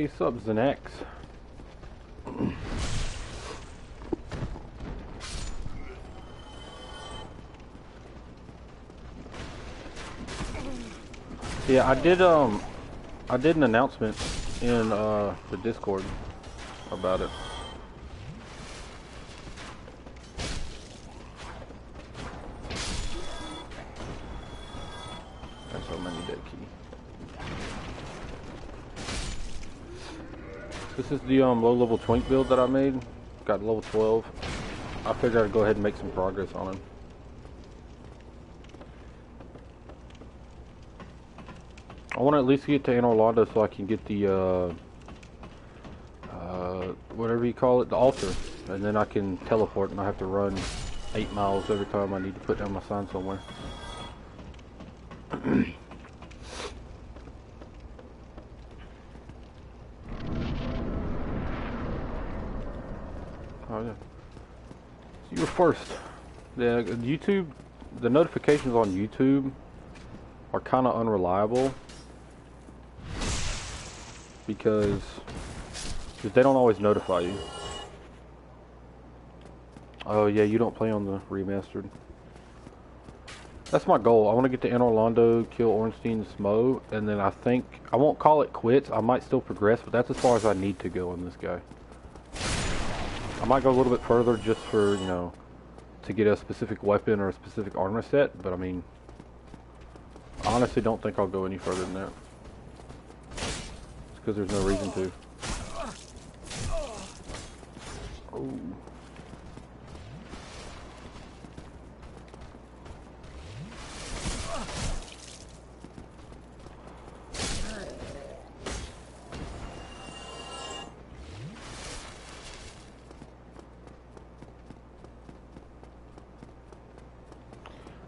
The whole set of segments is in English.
Hey, subs and X. Yeah, I did an announcement in the Discord about it. That's so many dead key. This is the low-level Twink build that I made. Got level 12. I figured I'd go ahead and make some progress on him. I want to at least get to Orlando so I can get the whatever you call it, the altar, and then I can teleport and I have to run 8 miles every time I need to put down my sign somewhere. Oh yeah. So you were first. The YouTube, the notifications on YouTube are kind of unreliable because they don't always notify you. Oh yeah, you don't play on the Remastered. That's my goal. I want to get to Orlando, kill Ornstein and Smo, and then I think I won't call it quits. I might still progress, but that's as far as I need to go on this guy. I might go a little bit further just for, you know, to get a specific weapon or a specific armor set, but I mean, I honestly don't think I'll go any further than that. Just because there's no reason to. Oh.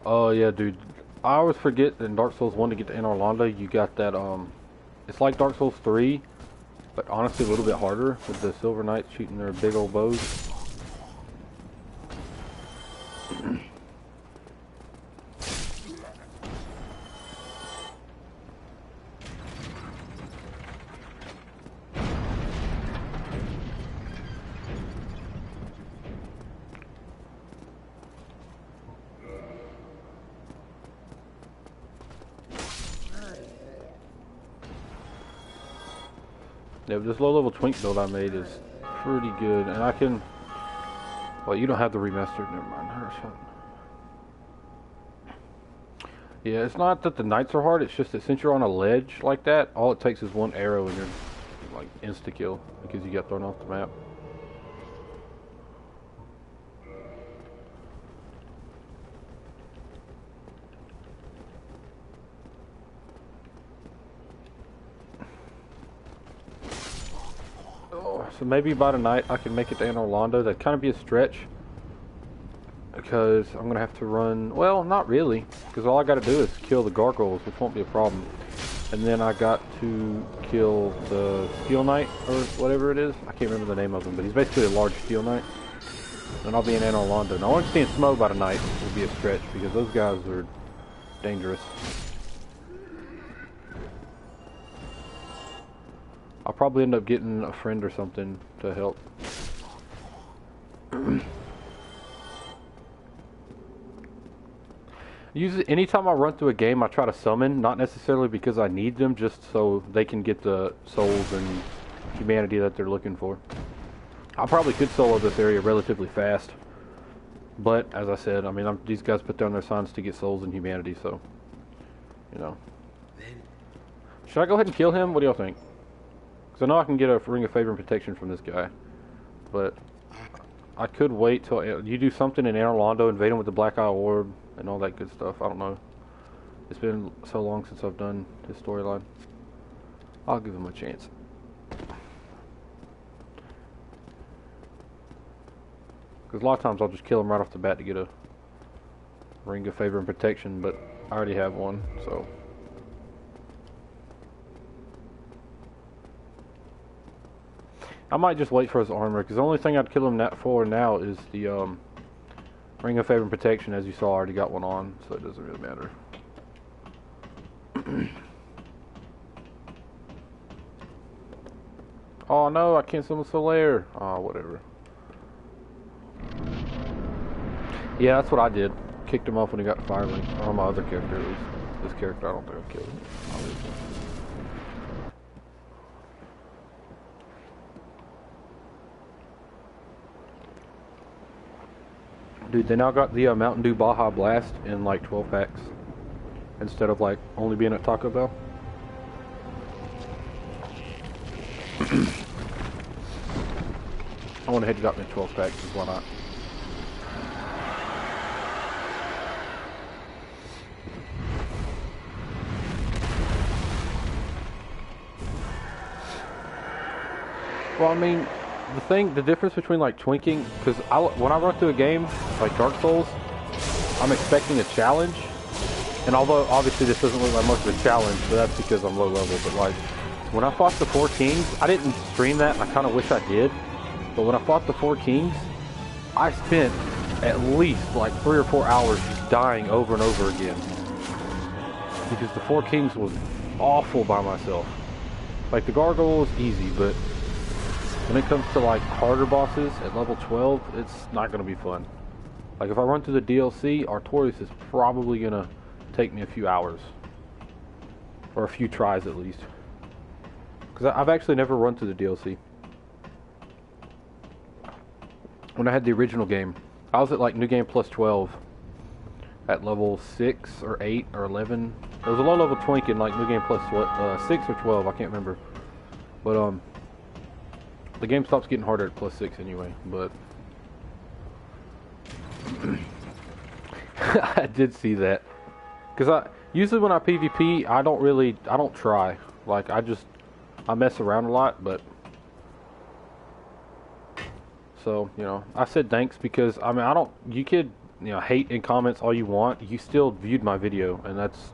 Oh yeah, dude. I always forget that in Dark Souls 1 to get to Orlando, you got that, it's like Dark Souls 3, but honestly a little bit harder with the Silver Knights shooting their big old bows. Yeah, this low-level Twink build I made is pretty good, and I can... Well, you don't have the Remastered, never mind. Yeah, it's not that the knights are hard, it's just that since you're on a ledge like that, all it takes is one arrow and you're, like, insta-kill, because you get thrown off the map. So maybe by tonight I can make it to Orlando. That'd kind of be a stretch because I'm going to have to run, well, not really, because all I got to do is kill the gargoyles, which won't be a problem. And then I got to kill the Steel Knight, or whatever it is. I can't remember the name of him, but he's basically a large Steel Knight. And I'll be in Orlando. Now, Ornstein and Smo by tonight will be a stretch because those guys are dangerous. I'll probably end up getting a friend or something to help. Usually, anytime I run through a game, I try to summon, not necessarily because I need them, just so they can get the souls and humanity that they're looking for. I probably could solo this area relatively fast, but as I said, I mean, these guys put down their signs to get souls and humanity, so, you know. Should I go ahead and kill him? What do y'all think? Because I know I can get a Ring of Favor and Protection from this guy, but I could wait till you do something in Orlando, invade him with the Black Eye Orb, and all that good stuff. I don't know. It's been so long since I've done his storyline. I'll give him a chance. Because a lot of times I'll just kill him right off the bat to get a Ring of Favor and Protection, but I already have one, so... I might just wait for his armor, because the only thing I'd kill him for now is the Ring of Favor and Protection. As you saw, I already got one on, so it doesn't really matter. Oh no, I can't summon Solaire. Oh, whatever. Yeah, that's what I did. Kicked him off when he got Firelink. Or my other character, at least. This character, I don't think I killed him. Obviously. Dude, they now got the Mountain Dew Baja Blast in like 12 packs. Instead of like only being at Taco Bell. I went ahead and got me 12 packs, so why not? Well, I mean, the difference between like twinking, because when I run through a game like Dark Souls, I'm expecting a challenge, and although obviously this doesn't look like much of a challenge, but that's because I'm low level. But like when I fought the 4 Kings, I didn't stream that. I kind of wish I did, but when I fought the 4 Kings, I spent at least like 3 or 4 hours just dying over and over again because the 4 Kings was awful by myself. Like the Gargoyle is easy, but when it comes to like harder bosses at level 12, it's not going to be fun. Like if I run through the DLC, Artorias is probably going to take me a few hours. Or a few tries at least. Because I've actually never run through the DLC. When I had the original game, I was at like New Game Plus 12. At level 6 or 8 or 11. There was a low level Twink in like New Game Plus 6 or 12, I can't remember. But the game stops getting harder at plus 6 anyway, but I did see that. Because usually when I PvP, I don't try. Like, I mess around a lot, but so, you know, I said thanks because, I mean, you could, you know, hate in comments all you want, you still viewed my video, and that's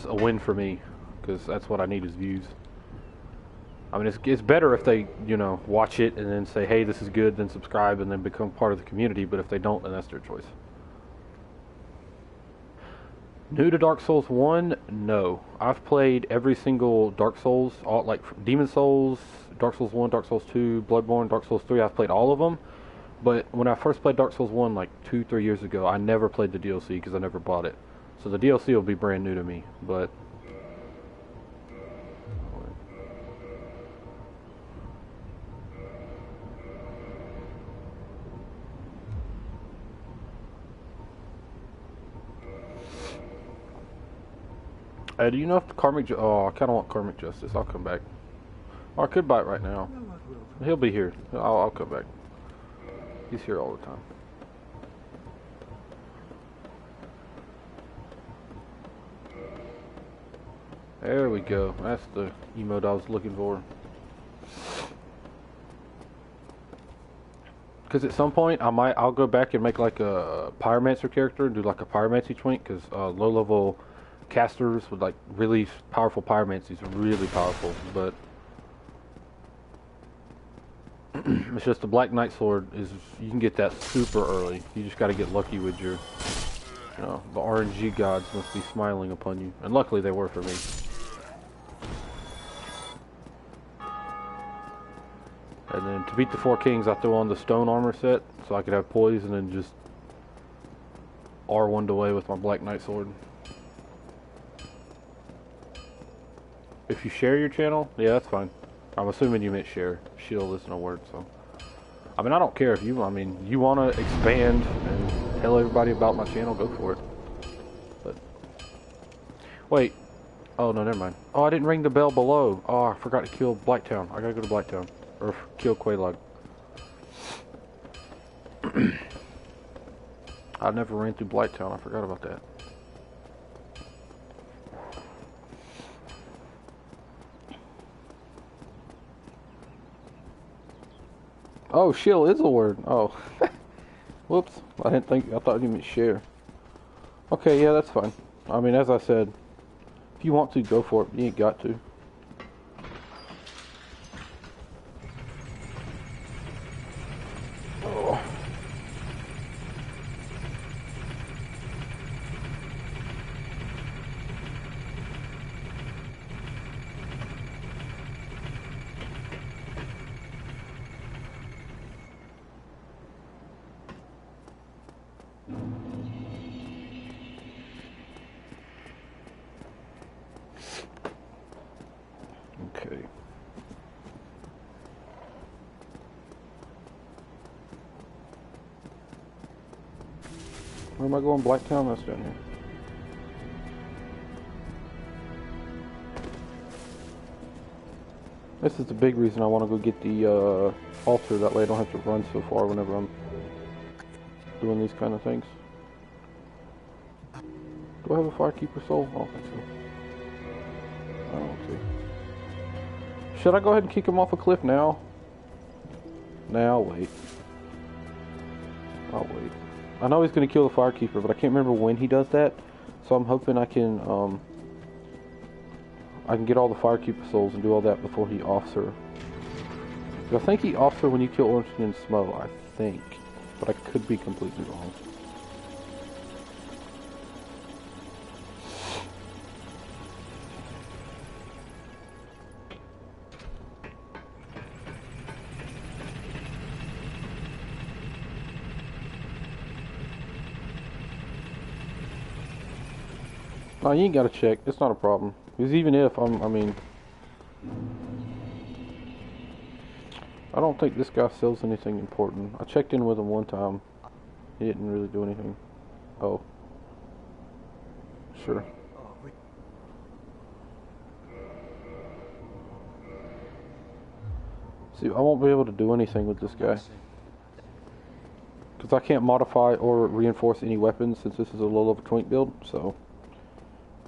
a win for me, because that's what I need is views. I mean, it's better if they, you know, watch it and then say, hey, this is good, then subscribe and then become part of the community. But if they don't, then that's their choice. New to Dark Souls 1? No. I've played every single Dark Souls, all, like Demon Souls, Dark Souls 1, Dark Souls 2, Bloodborne, Dark Souls 3. I've played all of them. But when I first played Dark Souls 1, like 2-3 years ago, I never played the DLC because I never bought it. So the DLC will be brand new to me. But do you know if the Karmic oh, I kind of want Karmic Justice. I'll come back. Or I could buy it right now. He'll be here. I'll come back. He's here all the time. There we go. That's the emote I was looking for. Because at some point I'll go back and make like a Pyromancer character and do like a Pyromancy Twink. Because low level casters with like really powerful pyromancies are really powerful, but it's just the Black Knight sword is, you can get that super early. You just got to get lucky with your, you know, the RNG gods must be smiling upon you, and luckily they were for me. And then to beat the 4 Kings, I threw on the stone armor set so I could have poise and then just R1'd away with my Black Knight sword. If you share your channel, yeah, that's fine. I'm assuming you meant share. Shield isn't a word, so. I mean, I don't care if you, I mean, you want to expand and tell everybody about my channel, go for it. But, wait. Oh, no, never mind. Oh, I didn't ring the bell below. Oh, I forgot to kill Blacktown. I gotta go to Blacktown. Or kill Quelaag. I never ran through Blacktown. I forgot about that. Oh, shill is a word. Oh. Whoops. I thought you meant share. Okay, yeah, that's fine. I mean, as I said, if you want to, go for it. You ain't got to. Oh. Where am I going? Blacktown? That's down here. This is the big reason I want to go get the altar. That way I don't have to run so far whenever I'm doing these kind of things. Do I have a firekeeper soul? I don't think so. I don't see. Should I go ahead and kick him off a cliff now? Nah, I'll wait. I'll wait. I know he's going to kill the firekeeper, but I can't remember when he does that. So I'm hoping I can get all the firekeeper souls and do all that before he offs her. I think he offs her when you kill Ornstein and Smo, I think. But I could be completely wrong. No, you ain't gotta check. It's not a problem. Because even if I don't think this guy sells anything important. I checked in with him one time. He didn't really do anything. Oh. Sure. See, I won't be able to do anything with this guy. Because I can't modify or reinforce any weapons since this is a low-level Twink build, so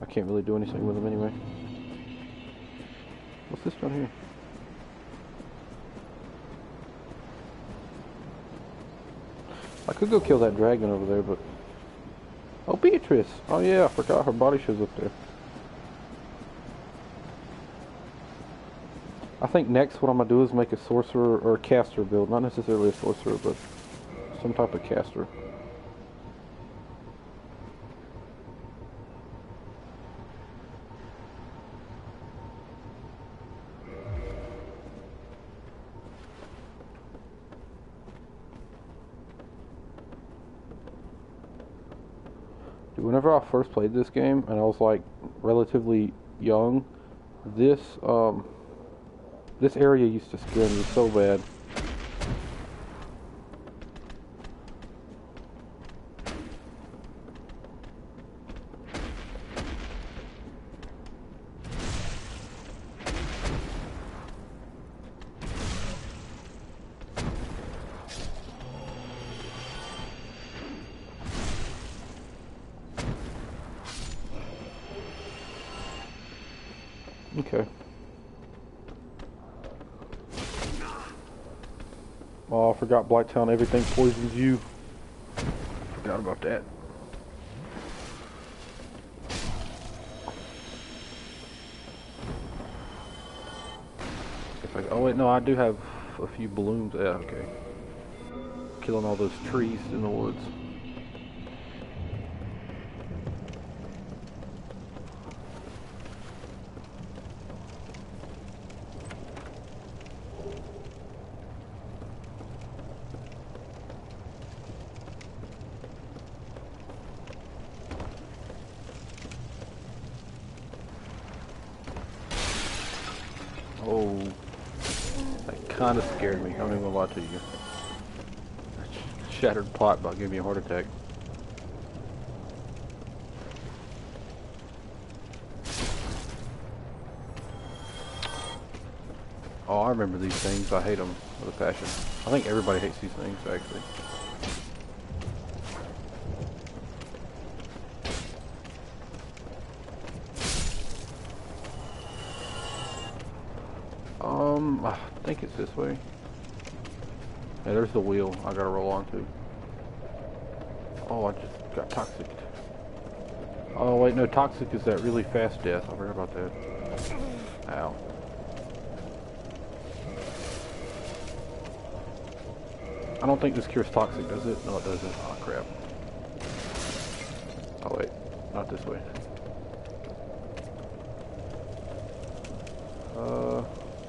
I can't really do anything with him anyway. What's this down here? I could go kill that dragon over there, but... Oh, Beatrice! Oh yeah, I forgot her body shows up there. I think next what I'm going to do is make a sorcerer or a caster build. Not necessarily a sorcerer, but some type of caster. Whenever I first played this game, and I was like relatively young, this area used to scare me so bad. Okay. Oh, I forgot Blacktown. Everything poisons you. Forgot about that. Oh wait, no, I do have a few balloons. Yeah, okay. Killing all those trees in the woods. Oh, that kind of scared me. I'm not even gonna lie to you. Shattered pot about giving me a heart attack. Oh, I remember these things. I hate them with a passion. I think everybody hates these things, actually. I think it's this way. Yeah, there's the wheel I gotta roll onto. Oh, I just got toxic. Oh wait, no, toxic is that really fast death. I forgot about that. Ow. I don't think this cures toxic, does it? No, it doesn't. Oh crap. Oh wait, not this way.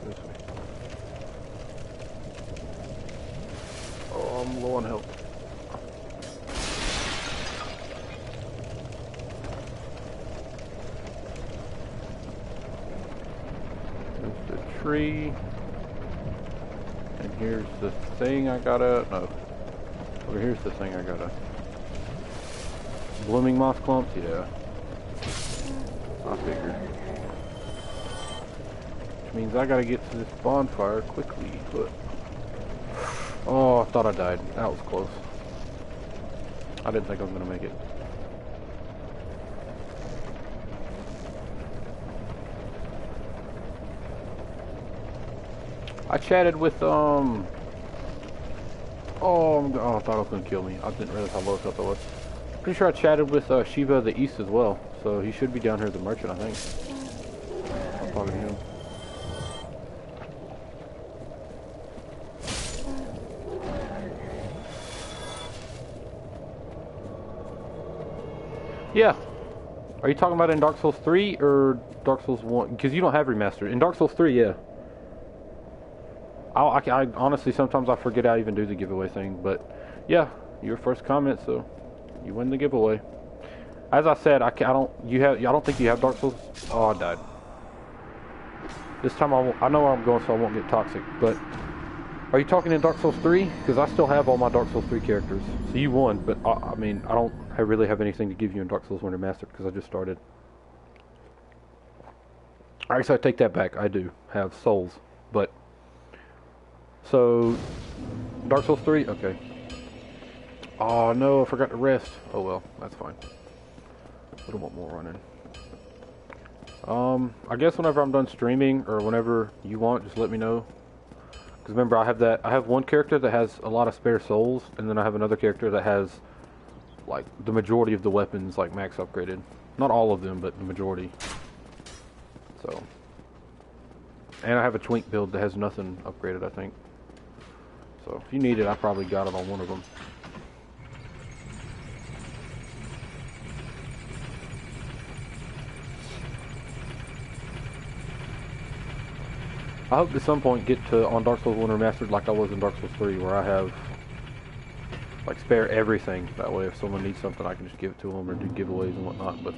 This way. Oh, I'm low on health. There's the tree. And here's the thing I gotta... No. Or here's the thing I gotta... Blooming moss clumps, yeah. I figured. Which means I gotta get to this bonfire quickly, but... Oh, I thought I died. That was close. I didn't think I was gonna make it. I chatted with, Oh, I thought it was gonna kill me. I didn't realize how low I thought that was. Pretty sure I chatted with Shiva of the East as well, so he should be down here as a merchant, I think. I'm talking to him. Yeah. Are you talking about in Dark Souls 3 or Dark Souls 1? Because you don't have Remastered. In Dark Souls 3, yeah. I honestly, sometimes I forget I even do the giveaway thing, but yeah, your first comment, so you win the giveaway. As I said, I don't think you have Dark Souls. Oh, I died. This time I know where I'm going, so I won't get toxic. But are you talking in Dark Souls 3? Because I still have all my Dark Souls 3 characters. So you won, but I mean, I don't really have anything to give you in Dark Souls 1 Remastered because I just started. Alright, so I take that back. I do have souls, but. So, Dark Souls 3? Okay. Oh no, I forgot to rest. Oh well, that's fine. I don't want more running. I guess whenever I'm done streaming, or whenever you want, just let me know. Because remember, I have one character that has a lot of spare souls, and then I have another character that has, like, the majority of the weapons, like, max upgraded. Not all of them, but the majority. So. And I have a Twink build that has nothing upgraded, I think. So, if you need it, I probably got it on one of them. I hope at some point get to on Dark Souls 1 Remastered like I was in Dark Souls 3, where I have, like, spare everything. That way, if someone needs something, I can just give it to them or do giveaways and whatnot, but...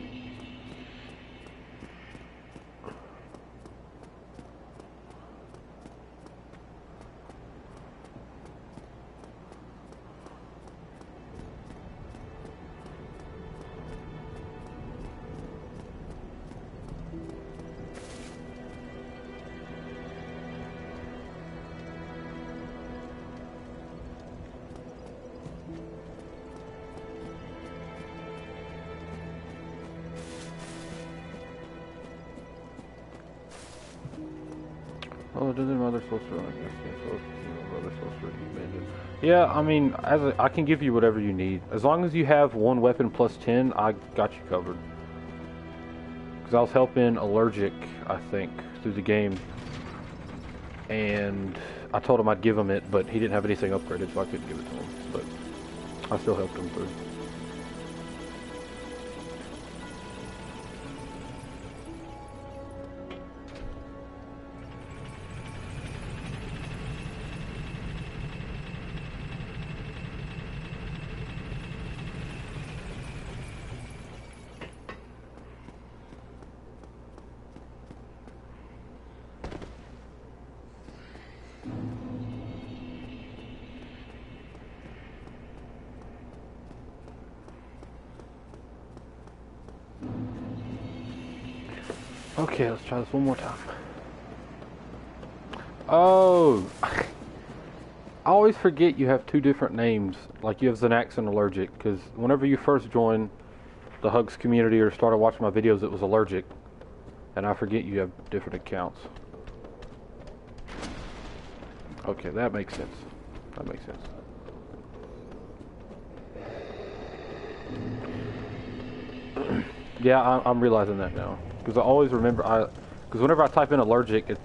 Oh, doesn't Mother Sorcerer? Yeah, I mean, I can give you whatever you need. As long as you have one weapon plus 10, I got you covered. Because I was helping Allergic, I think, through the game. And I told him I'd give him it, but he didn't have anything upgraded, so I couldn't give it to him. But I still helped him through. Okay, let's try this one more time. Oh! I always forget you have two different names. Like you have Xanax and Allergic, because whenever you first joined the Hugs community or started watching my videos, it was Allergic. And I forget you have different accounts. Okay, that makes sense. That makes sense. Yeah, I'm realizing that now. Because I always remember, because whenever I type in Allergic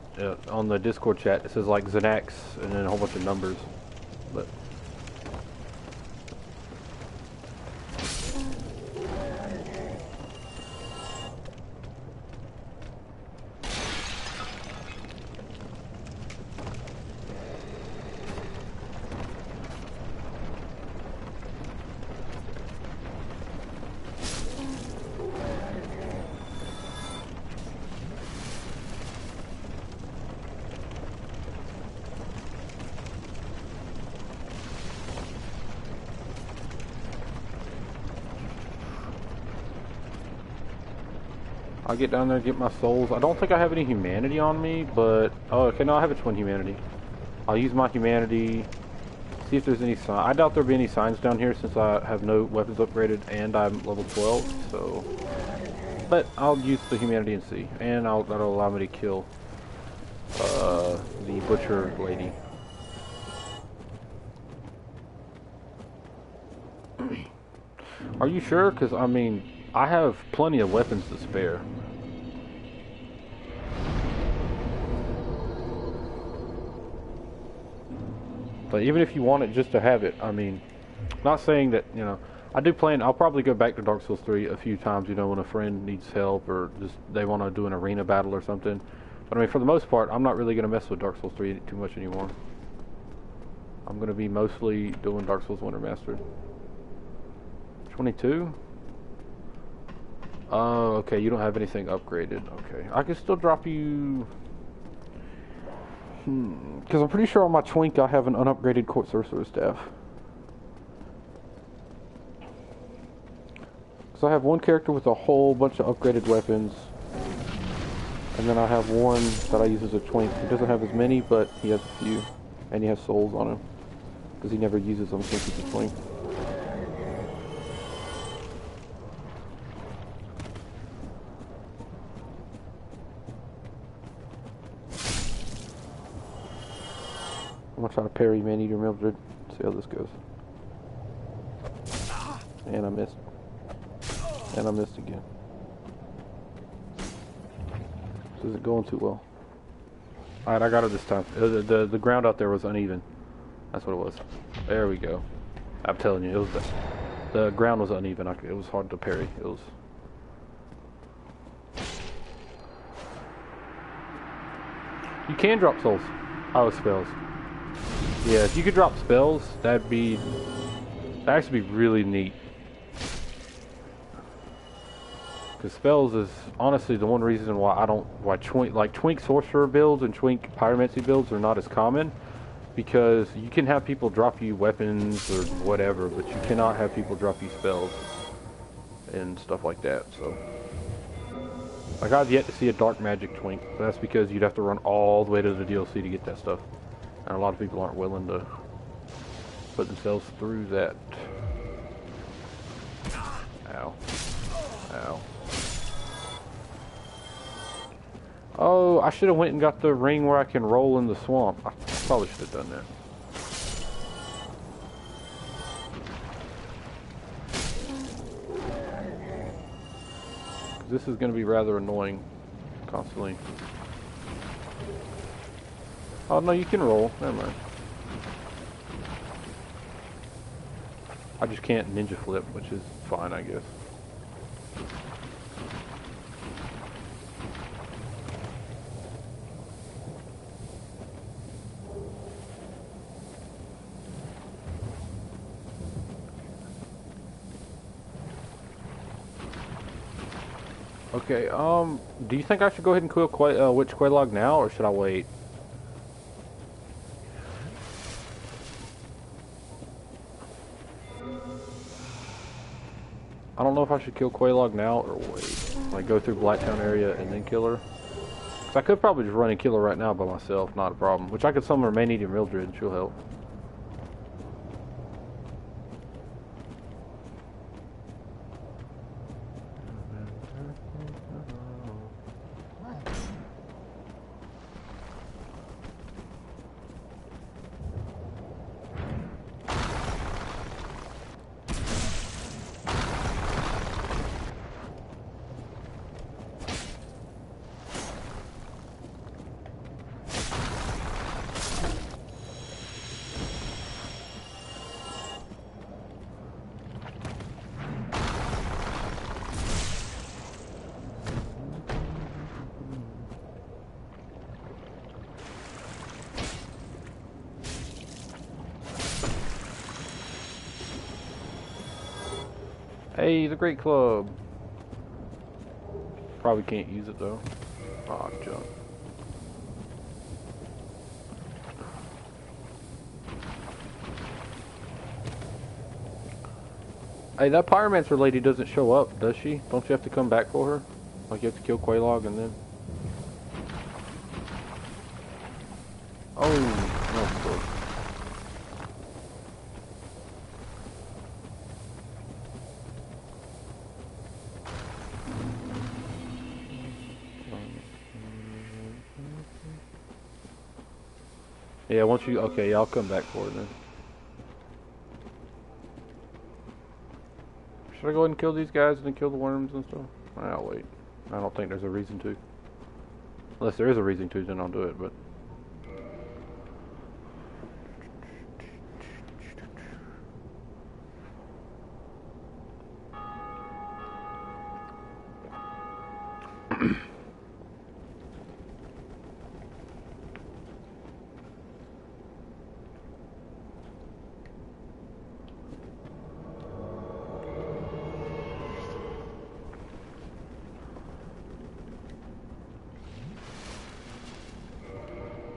on the Discord chat, it says like Xanax and then a whole bunch of numbers. But I'll get down there and get my souls. I don't think I have any humanity on me, but... Oh, okay, no, I have a twin humanity. I'll use my humanity, see if there's any sign. I doubt there'll be any signs down here since I have no weapons upgraded and I'm level 12, so... But I'll use the humanity and see. And that'll allow me to kill the butcher lady. Are you sure? Because, I mean, I have plenty of weapons to spare. But even if you want it just to have it, I mean, not saying that, you know, I do plan, I'll probably go back to Dark Souls 3 a few times, you know, when a friend needs help or just they want to do an arena battle or something. But I mean, for the most part, I'm not really going to mess with Dark Souls 3 too much anymore. I'm going to be mostly doing Dark Souls 1 Remastered. 22? Oh, okay, you don't have anything upgraded. Okay, I can still drop you... Because I'm pretty sure on my Twink I have an unupgraded Court Sorcerer's Staff. So I have one character with a whole bunch of upgraded weapons. And then I have one that I use as a Twink. He doesn't have as many, but he has a few. And he has souls on him. Because he never uses them since he's a Twink. I'm gonna try to parry Man-Eater Mildred. See how this goes. And I missed. And I missed again. This isn't going too well. Alright, I got it this time. The ground out there was uneven. That's what it was. There we go. I'm telling you, it was the ground was uneven. It was hard to parry. It was... You can drop souls. Oh, spells. Yeah, if you could drop spells, that'd actually be really neat. Because spells is honestly the one reason why Twink sorcerer builds and Twink pyromancy builds are not as common. Because you can have people drop you weapons or whatever, but you cannot have people drop you spells and stuff like that. So, like, I've yet to see a dark magic Twink, but that's because you'd have to run all the way to the DLC to get that stuff. And a lot of people aren't willing to put themselves through that. Ow. Ow. Oh, I should have went and got the ring where I can roll in the swamp. I probably should have done that. This is going to be rather annoying constantly. Oh no, you can roll. Never mind. I just can't ninja flip, which is fine, I guess. Okay, do you think I should go ahead and kill Witch Quelaag now, or should I wait? I don't know if I should kill Quelaag now or wait. Like go through Blacktown area and then kill her. Cause I could probably just run and kill her right now by myself, not a problem. Which I could summon her Man-Eater Mildred and she'll help. Hey, the Great Club. Probably can't use it though. Aw, junk. Hey, that Pyromancer lady doesn't show up, does she? Don't you have to come back for her? Like you have to kill Quelaag and then... Oh, no, of course. Yeah, once you... Okay, yeah, I'll come back for it then. Should I go ahead and kill these guys and then kill the worms and stuff? I'll wait. I don't think there's a reason to. Unless there is a reason to, then I'll do it, but...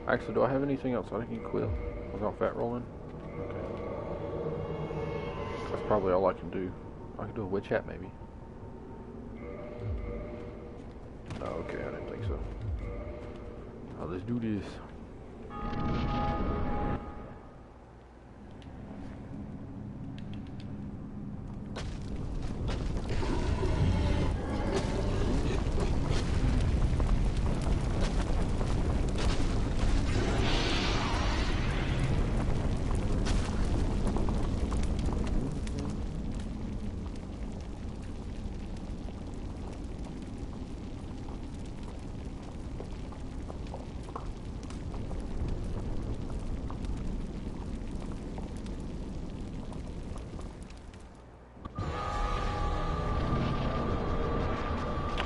Actually, do I have anything else I can quill? Was I fat rolling? Okay. That's probably all I can do. I can do a witch hat, maybe. Oh, okay, I didn't think so. Oh, let's do this.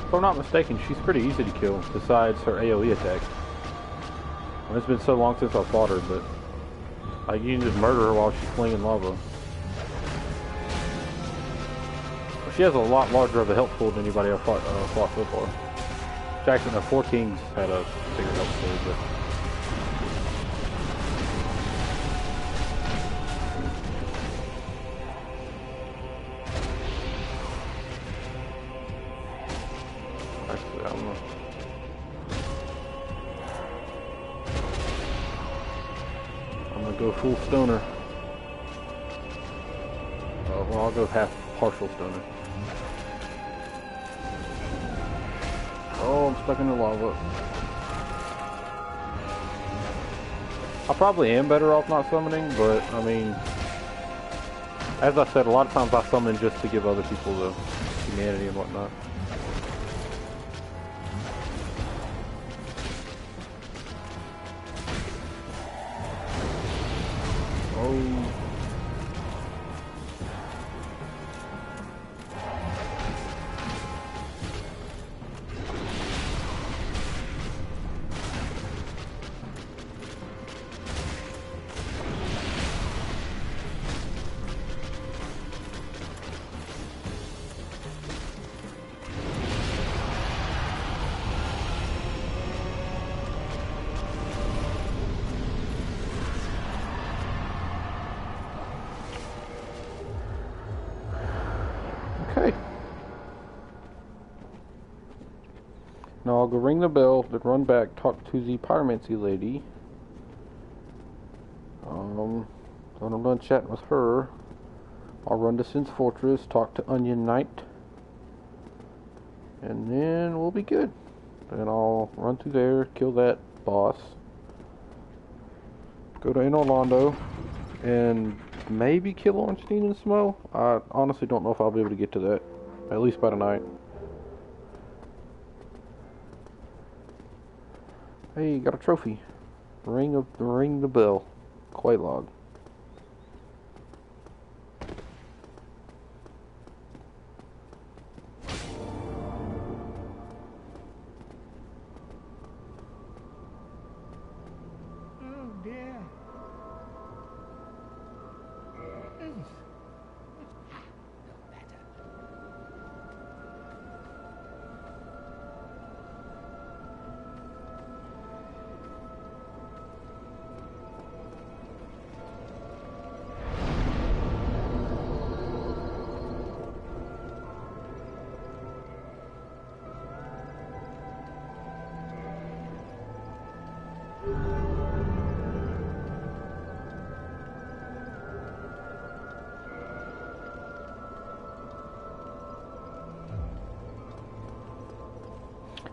If I'm not mistaken, she's pretty easy to kill, besides her AoE attack. Well, it's been so long since I fought her, but like, you can just murder her while she's flinging lava. Well, she has a lot larger of a health pool than anybody I've fought so far. Actually, no, 4 Kings had a bigger health pool, but... Actually, I don't know. I'm gonna go full stoner. Well, I'll go half partial stoner. Oh, I'm stuck in the lava. I probably am better off not summoning, but I mean, as I said, a lot of times I summon just to give other people the humanity and whatnot. Oh. Okay. Now I'll go ring the bell, then run back, talk to the pyromancy lady. When I'm done chatting with her, I'll run to Sin's Fortress, talk to Onion Knight, and then we'll be good. Then I'll run through there, kill that boss, go to Orlando, and maybe kill Ornstein and Smo. I honestly don't know if I'll be able to get to that, at least by tonight. Hey, got a trophy. Ring the bell. Quelaag. Oh dear.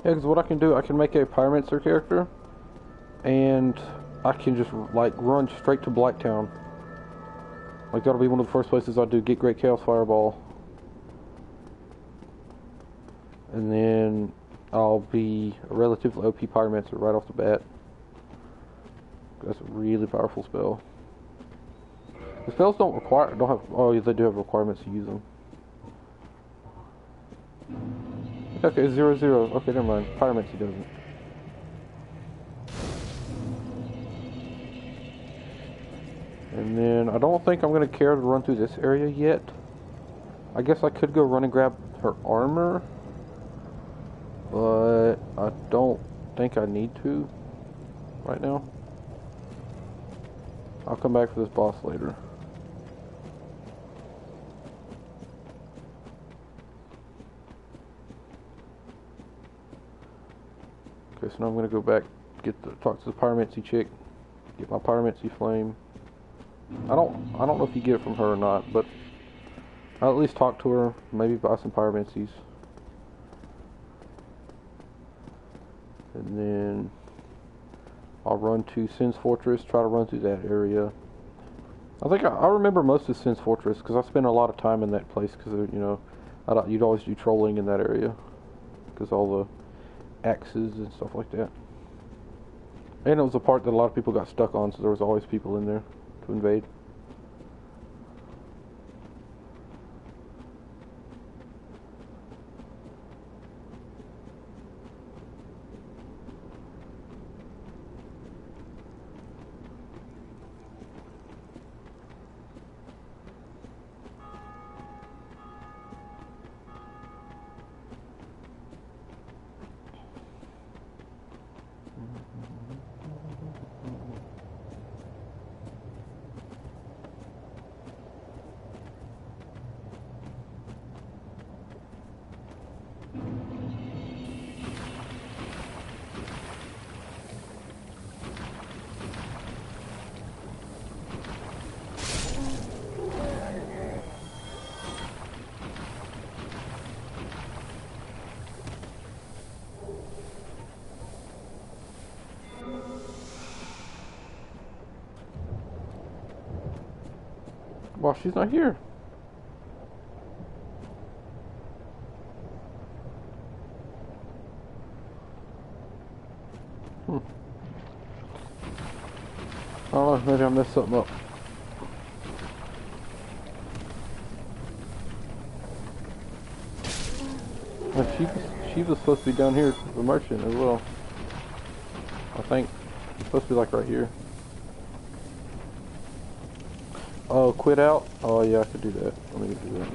Yeah, because what I can do, I can make a Pyromancer character, and I can just, like, run straight to Blacktown. Like, that'll be one of the first places I do get Great Chaos Fireball. And then I'll be a relatively OP Pyromancer right off the bat. That's a really powerful spell. The spells don't have, oh yeah, they do have requirements to use them. Okay, 0/0. Okay, never mind. Pyromancy doesn't. And then I don't think I'm going to care to run through this area yet. I guess I could go run and grab her armor, but I don't think I need to right now. I'll come back for this boss later. Okay, so now I'm going to go back, talk to the Pyromancy chick, get my Pyromancy flame. I don't know if you get it from her or not, but I'll at least talk to her, maybe buy some Pyromancies. And then I'll run to Sin's Fortress, try to run through that area. I think I remember most of Sin's Fortress because I spent a lot of time in that place because, you know, you'd always do trolling in that area because all the axes and stuff like that. And it was a part that a lot of people got stuck on, so there was always people in there to invade. Well, she's not here. I don't know, maybe I messed something up. She was supposed to be down here, the merchant as well. I think it's supposed to be like right here. Oh, quit out? Oh yeah, I could do that. Let me do that.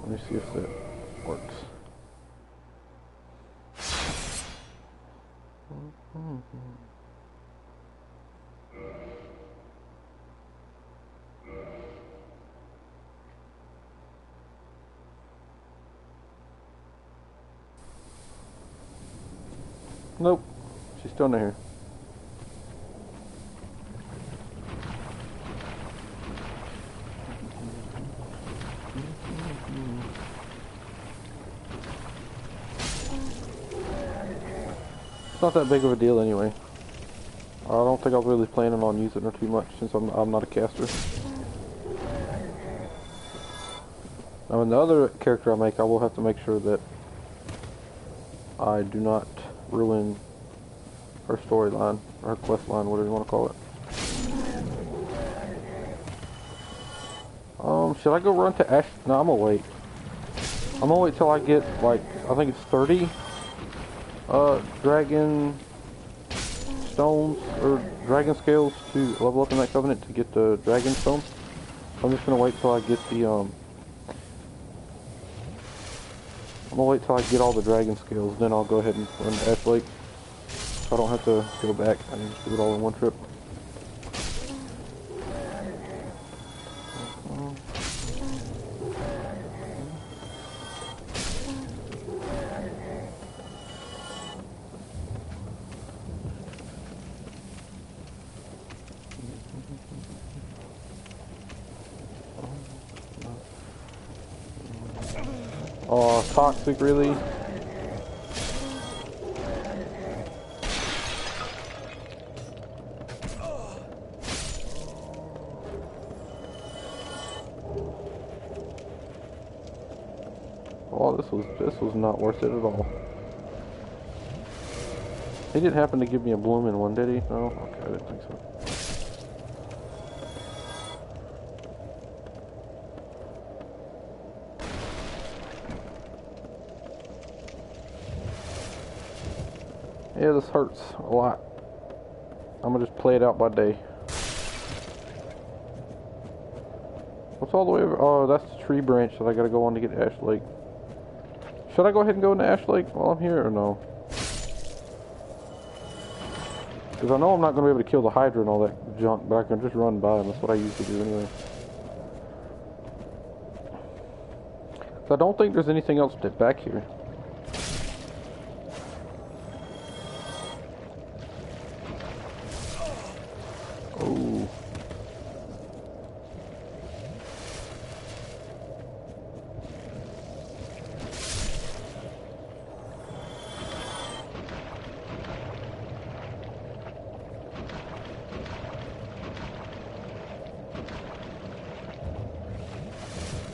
Let me see if that works. Nope, she's still not here. It's not that big of a deal anyway. I don't think I was really planning on using her too much since I'm not a caster. Now, in the other character I make, I will have to make sure that I do not ruin her storyline, or her quest line, whatever you want to call it. Should I go run to Ash? No, I'm gonna wait. I'm gonna wait till I get, like, I think it's 30 dragon stones, or dragon scales to level up in that covenant to get the dragon stone. I'm just gonna wait till I get the, I'm gonna wait till I get all the dragon scales, then I'll go ahead and run to Ash Lake. So I don't have to go back. I can just do it all in one trip. toxic, really. Oh, this was not worth it at all. He didn't happen to give me a blooming one, did he? No? Okay, I didn't think so. Yeah, this hurts a lot. I'm gonna just play it out by day. What's all the way over? Oh, that's the tree branch that I gotta go on to get Ash Lake. Should I go ahead and go into Ash Lake while I'm here, or no? Because I know I'm not going to be able to kill the Hydra and all that junk, but I can just run by them. That's what I usually do anyway. So I don't think there's anything else back here. Oh.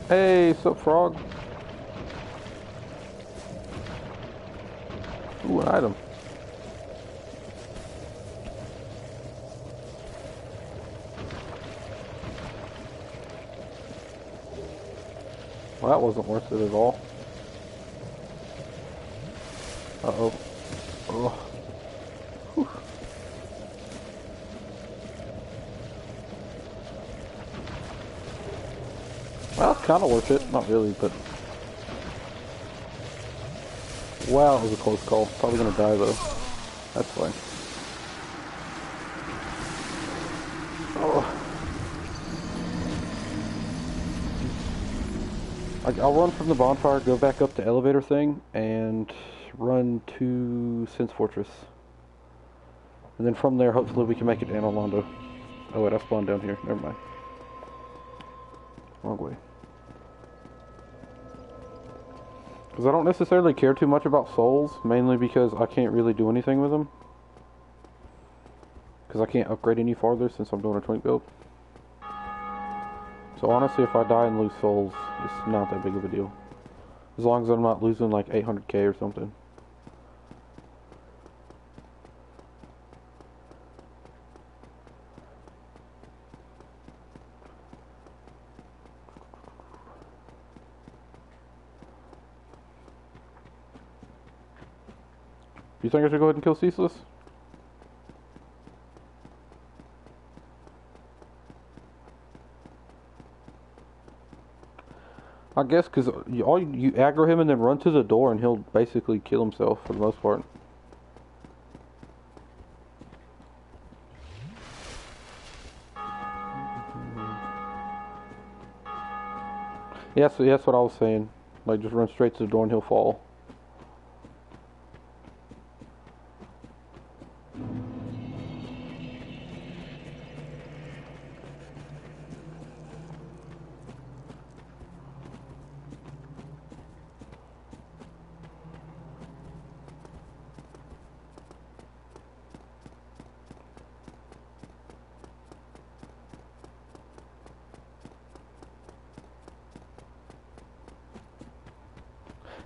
Hey, sup, frog? Ooh, an item. Well, that wasn't worth it at all. Uh-oh. Oh. Whew. Well, it's kind of worth it. Not really, but... Wow, it was a close call. Probably gonna die, though. That's fine. Oh. I'll run from the bonfire, go back up the elevator thing, and run to Sense Fortress. And then from there, hopefully we can make it to Analondo. Oh wait, I spawned down here. Never mind. Wrong way. Because I don't necessarily care too much about souls, mainly because I can't really do anything with them. Because I can't upgrade any farther since I'm doing a Twink build. So honestly, if I die and lose souls, it's not that big of a deal. As long as I'm not losing like 800k or something. You think I should go ahead and kill Ceaseless? I guess because you aggro him and then run to the door and he'll basically kill himself for the most part. Yeah, so that's what I was saying. Like, just run straight to the door and he'll fall.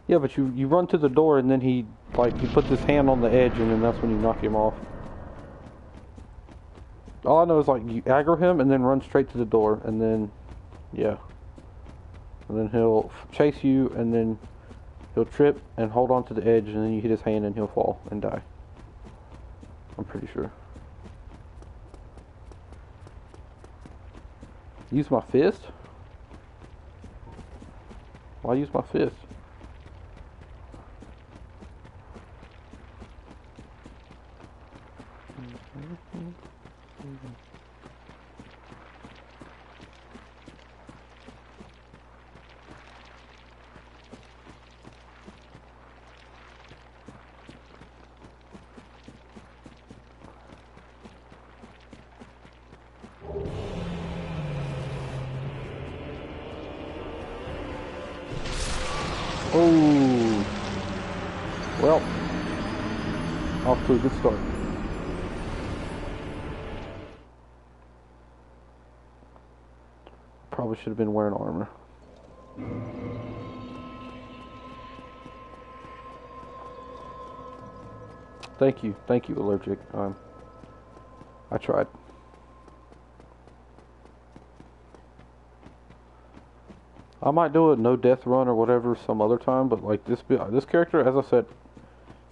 Yeah, but you run to the door and then he puts his hand on the edge and then that's when you knock him off. All I know is like you aggro him and then run straight to the door and then, yeah. And then he'll chase you and then he'll trip and hold on to the edge and then you hit his hand and he'll fall and die. I'm pretty sure. Use my fist? Why use my fist? Oh. Well, off to a good start. Probably should have been wearing armor. Thank you, allergic. I tried. I might do a no death run or whatever some other time, but like this character, as I said,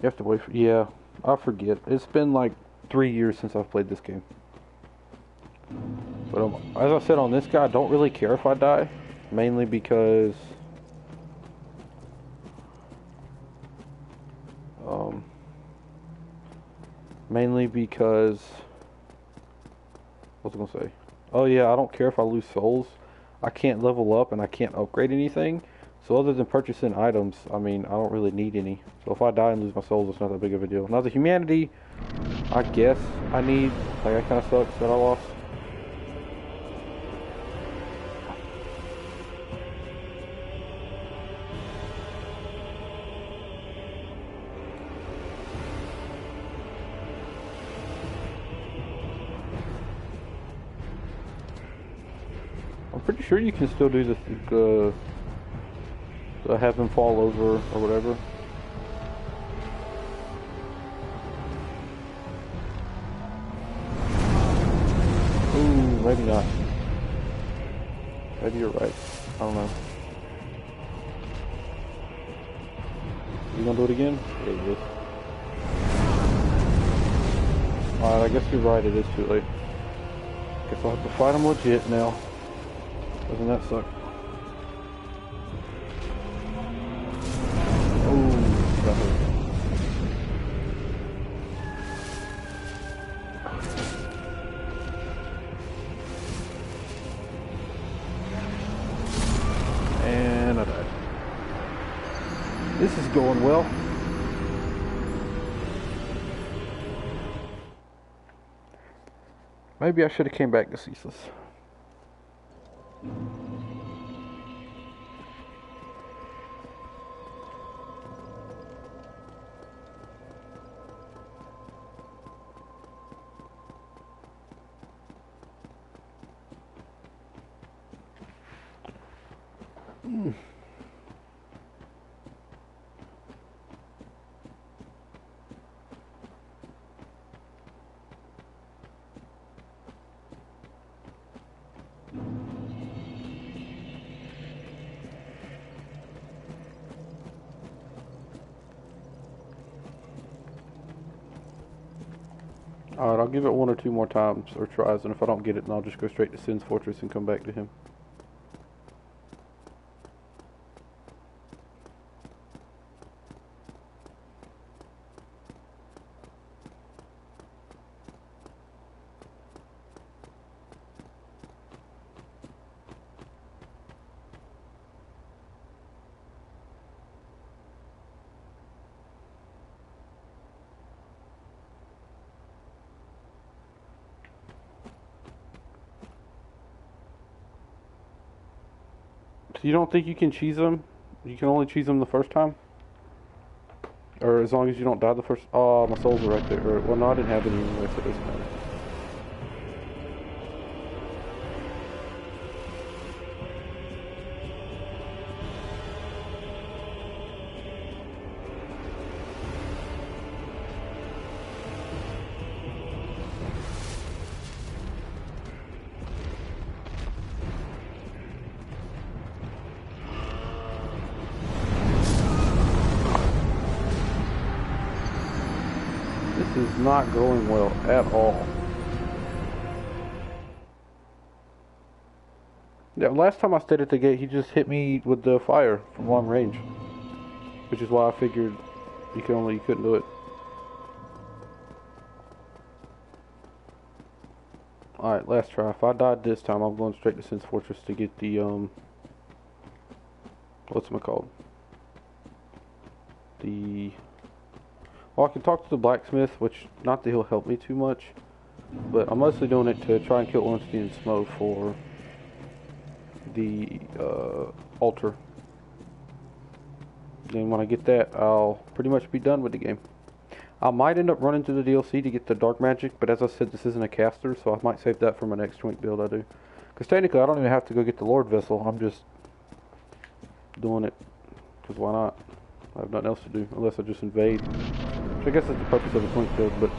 you have to wait for. Yeah, I forget. It's been like 3 years since I've played this game. But as I said on this guy, I don't really care if I die, mainly because what was I gonna say? Oh yeah, I don't care if I lose souls. I can't level up and I can't upgrade anything. So other than purchasing items, I mean, I don't really need any. So if I die and lose my souls, it's not that big of a deal. Now the humanity, I guess I need. Like, that kind of sucks that I lost. I'm pretty sure you can still do the have him fall over or whatever. Ooh, maybe not. Maybe you're right. I don't know. You gonna do it again? Yeah, you is. Alright, I guess you're right, it is too late. Guess I'll have to fight him legit now. Doesn't that suck? Oh, that hurt. And I died. This is going well. Maybe I should have came back to Ceaseless. Alright, I'll give it 1 or 2 more times or tries, and if I don't get it, then I'll just go straight to Sin's Fortress and come back to him. So you don't think you can cheese them? You can only cheese them the first time? Or as long as you don't die the first... Oh, my souls are right there. Or, well, no, I didn't have any anyway, so it doesn't matter. This is not going well at all. Yeah, last time I stayed at the gate, he just hit me with the fire from long range, which is why I figured you couldn't do it. Alright, last try. If I died this time, I'm going straight to Sin's Fortress to get the, whatchamacallit? Well, I can talk to the blacksmith, which, not that he'll help me too much, but I'm mostly doing it to try and kill Ornstein and Smo for the, altar. Then when I get that, I'll pretty much be done with the game. I might end up running through the DLC to get the dark magic, but as I said, this isn't a caster, so I might save that for my next Twink build I do. Because technically, I don't even have to go get the Lord Vessel. I'm just doing it because why not? I have nothing else to do unless I just invade. Which I guess is the purpose of a Twink build, but...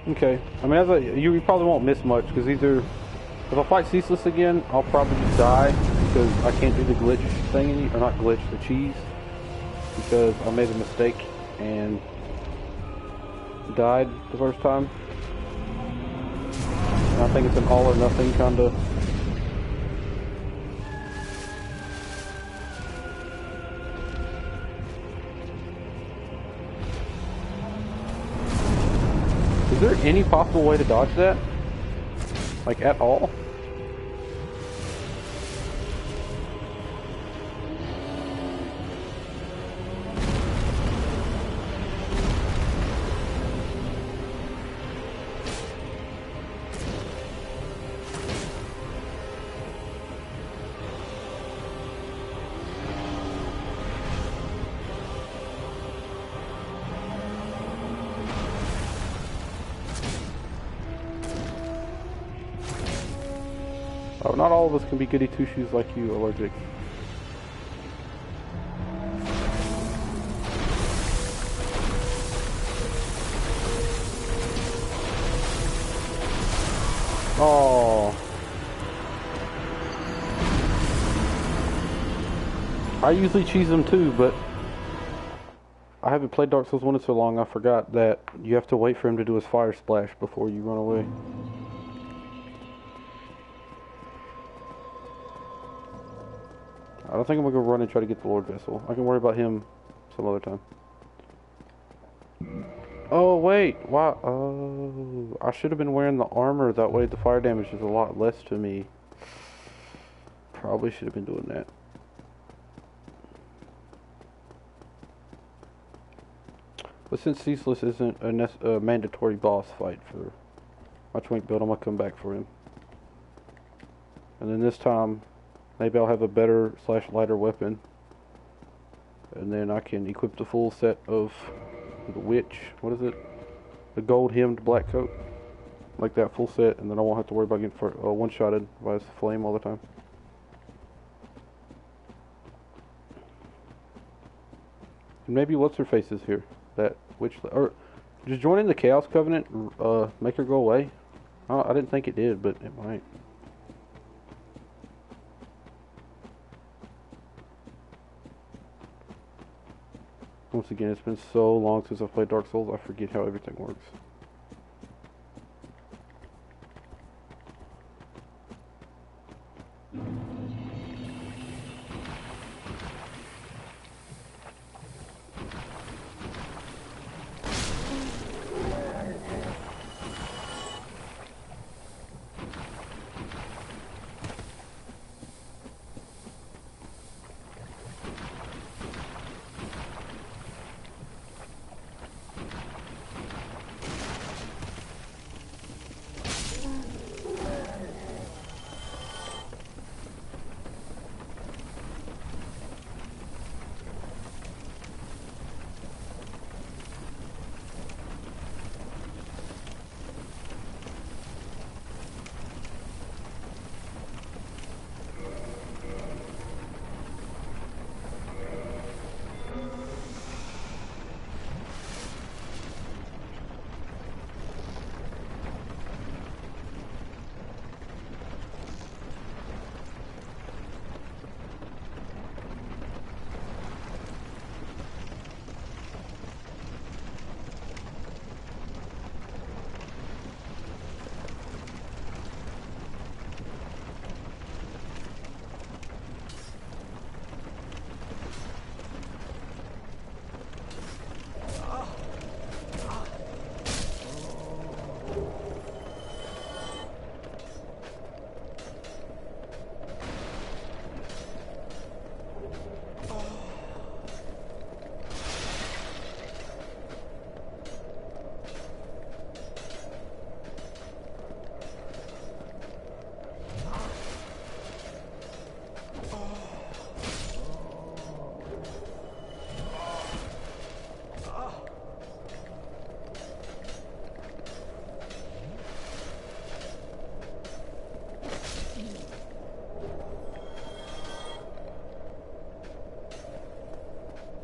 Okay, I mean, you probably won't miss much, because either, if I fight Ceaseless again, I'll probably just die, because I can't do the glitch thing, or not glitch, the cheese, because I made a mistake, and died the first time. And I think it's an all or nothing kind of. Is there any possible way to dodge that? Like, at all? Oh, not all of us can be goody two-shoes like you, Allergic. Oh. I usually cheese them too, but I haven't played Dark Souls 1 in so long I forgot that you have to wait for him to do his fire splash before you run away. I don't think I'm gonna go run and try to get the Lord Vessel. I can worry about him some other time. Oh wait, wow. Oh, I should have been wearing the armor. That way the fire damage is a lot less to me. Probably should have been doing that. But since Ceaseless isn't a mandatory boss fight for my Twink build, I'm gonna come back for him. And then this time, maybe I'll have a better / lighter weapon. And then I can equip the full set of the witch. What is it? The gold hemmed black coat. Like that full set, and then I won't have to worry about getting one-shotted by his flame all the time. And maybe what's-her-face is here. That witch... Or, just joining the Chaos Covenant make her go away? I didn't think it did, but it might. Once again, it's been so long since I've played Dark Souls, I forget how everything works.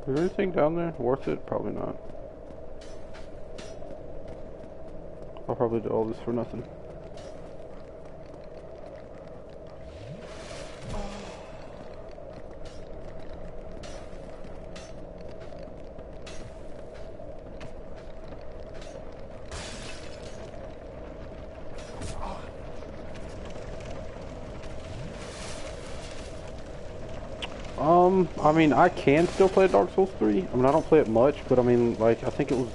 Is there anything down there worth it? Probably not. I'll probably do all this for nothing. I mean, I can still play Dark Souls 3. I mean, I don't play it much, but I mean, like, I think it was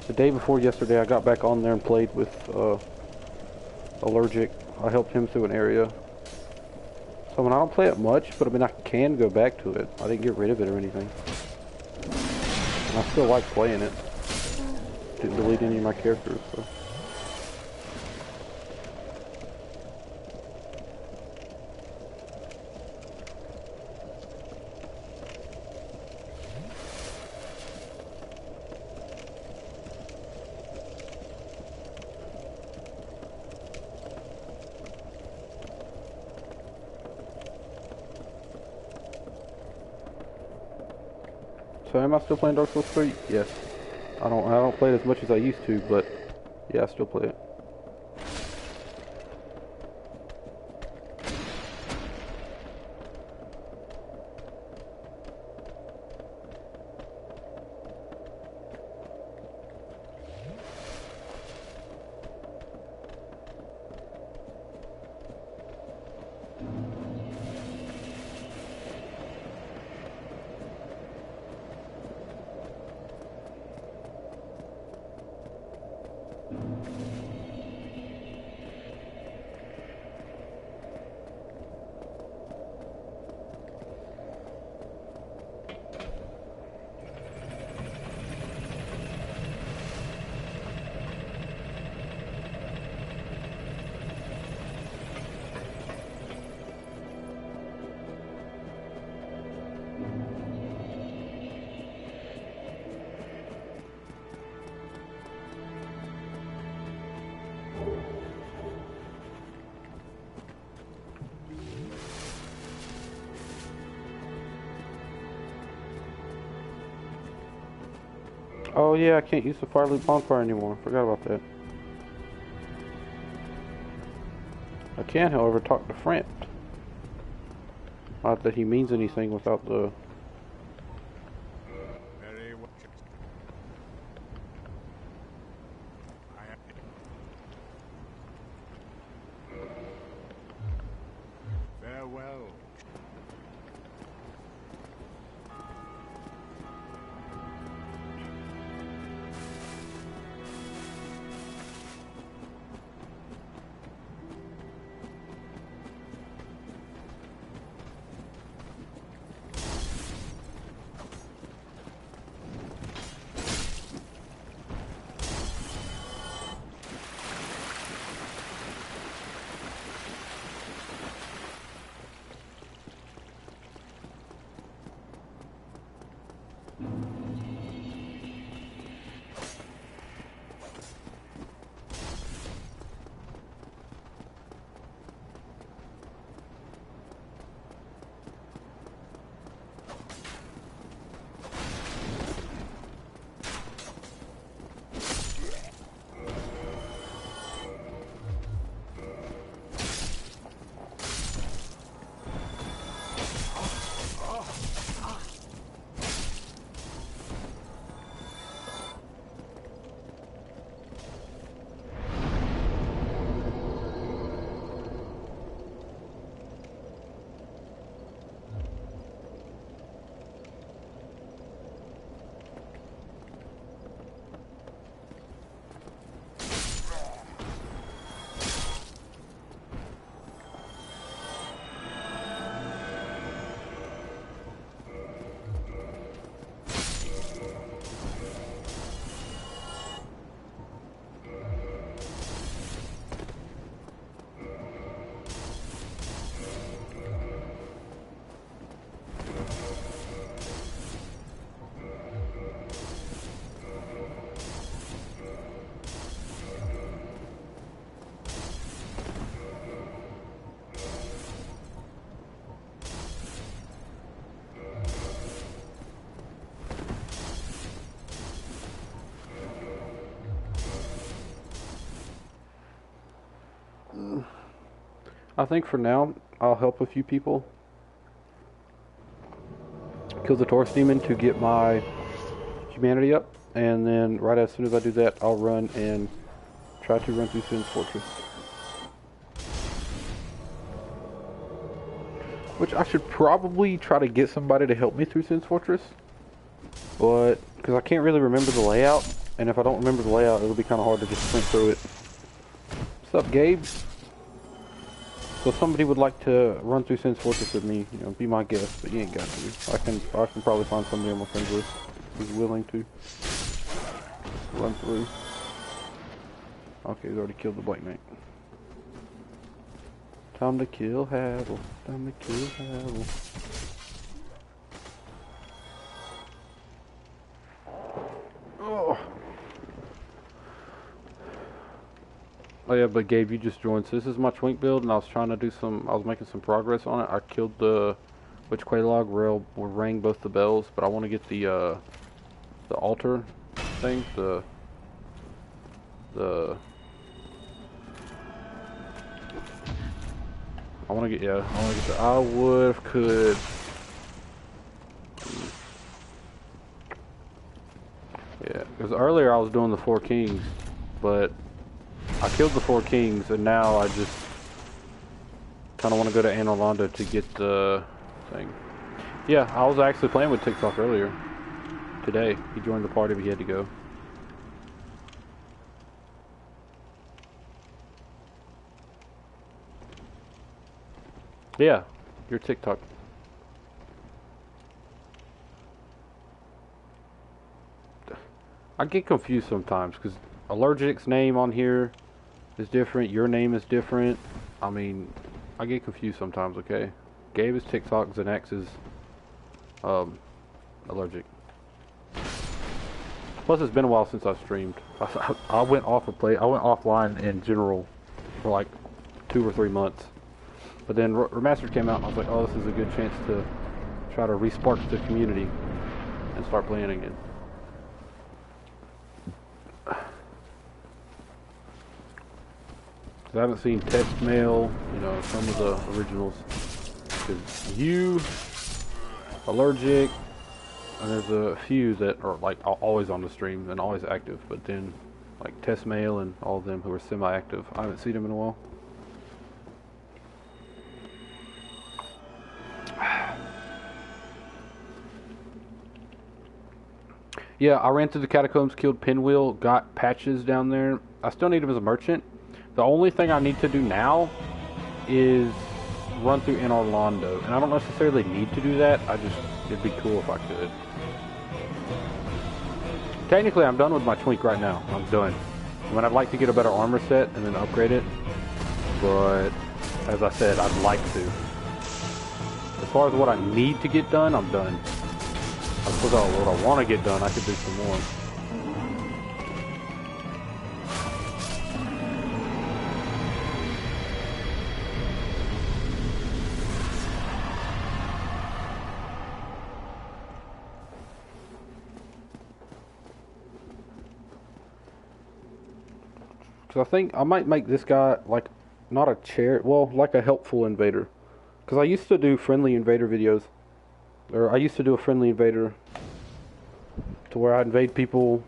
the day before yesterday I got back on there and played with, Allergic. I helped him through an area. So, I mean, I don't play it much, but I mean, I can go back to it. I didn't get rid of it or anything. And I still like playing it. Didn't delete any of my characters, so. So am I still playing Dark Souls 3? Yes. I don't play it as much as I used to, but yeah, I still play it. Oh yeah, I can't use the fire loop bonfire anymore. Forgot about that. I can, however, talk to Frant. Not that he means anything without the... Very well. Farewell. I think for now, I'll help a few people kill the Taurus demon to get my humanity up, and then right as soon as I do that, I'll run and try to run through Sin's Fortress. Which I should probably try to get somebody to help me through Sin's Fortress, but because I can't really remember the layout, and if I don't remember the layout, it'll be kind of hard to just sprint through it. What's up, Gabe? So if somebody would like to run through Sin's Fortress with me, you know, be my guest, but you ain't got to. I can probably find somebody on my friends list who's willing to run through. Okay, he's already killed the Black Knight. Time to kill Havel. Time to kill Havel. Oh. Oh yeah, but Gabe, you just joined. So this is my Twink build, and I was trying to do I was making some progress on it. I killed the Witch Quelaag, rang both the bells, but I want to get the altar thing, I want to get I would could. Yeah, because earlier I was doing the 4 kings, but I killed the 4 kings, and now I just kind of want to go to Anor Londo to get the thing. Yeah, I was actually playing with TikTok earlier today. He joined the party, but he had to go. Yeah, your TikTok. I get confused sometimes because Allergic's name on here is different. Your name is different. I mean, I get confused sometimes. Okay, Gabe is TikTok. Xanax is Allergic. Plus, it's been a while since I streamed. I went off a play. I went offline in general for like 2 or 3 months. But then Remastered came out, and I was like, oh, this is a good chance to try to re-spark the community and start playing again. I haven't seen Test Mail, you know, some of the originals. Because you, Allergic, and there's a few that are like always on the stream and always active. But then, like Test Mail and all of them who are semi-active, I haven't seen them in a while. Yeah, I ran through the catacombs, killed Pinwheel, got patches down there. I still need him as a merchant. The only thing I need to do now is run through Anor Londo. And I don't necessarily need to do that. It'd be cool if I could. Technically, I'm done with my Twink right now. I'm done. I mean, I'd like to get a better armor set and then upgrade it. But, as I said, I'd like to. As far as what I need to get done, I'm done. I suppose what I want to get done, I could do some more. Because I think I might make this guy, like, not a chair, well, like a helpful invader. Because I used to do friendly invader videos. Or I used to do a friendly invader to where I'd invade people